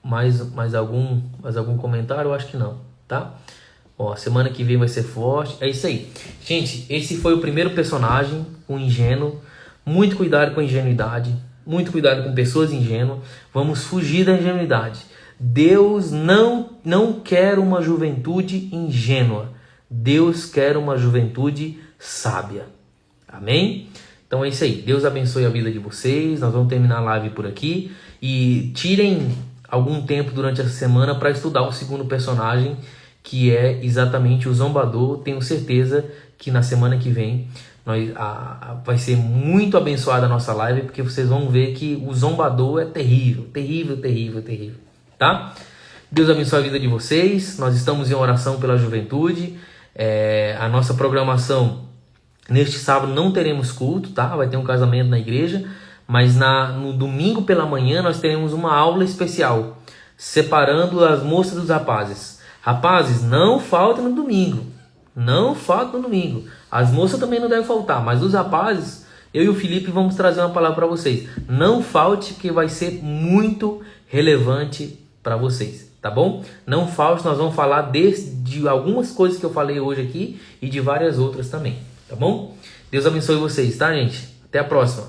Mais algum comentário? Eu acho que não, tá? Ó, semana que vem vai ser forte. É isso aí. Gente, esse foi o primeiro personagem, o ingênuo. Muito cuidado com a ingenuidade. Muito cuidado com pessoas ingênuas. Vamos fugir da ingenuidade. Deus não quer uma juventude ingênua. Deus quer uma juventude sábia. Amém? Então é isso aí. Deus abençoe a vida de vocês. Nós vamos terminar a live por aqui. E tirem algum tempo durante essa semana para estudar o segundo personagem, que é exatamente o zombador. Tenho certeza que na semana que vem vai ser muito abençoada a nossa live, porque vocês vão ver que o zombador é terrível, terrível, terrível, terrível, tá? Deus abençoe a vida de vocês. Nós estamos em oração pela juventude. A nossa programação, neste sábado não teremos culto, tá? Vai ter um casamento na igreja, mas no domingo pela manhã nós teremos uma aula especial, separando as moças dos rapazes. Rapazes, não faltem no domingo. Não faltem no domingo. As moças também não devem faltar, mas os rapazes, eu e o Felipe vamos trazer uma palavra para vocês. Não falte, que vai ser muito relevante para vocês, tá bom? Não falte, nós vamos falar de algumas coisas que eu falei hoje aqui e de várias outras também, tá bom? Deus abençoe vocês, tá, gente? Até a próxima.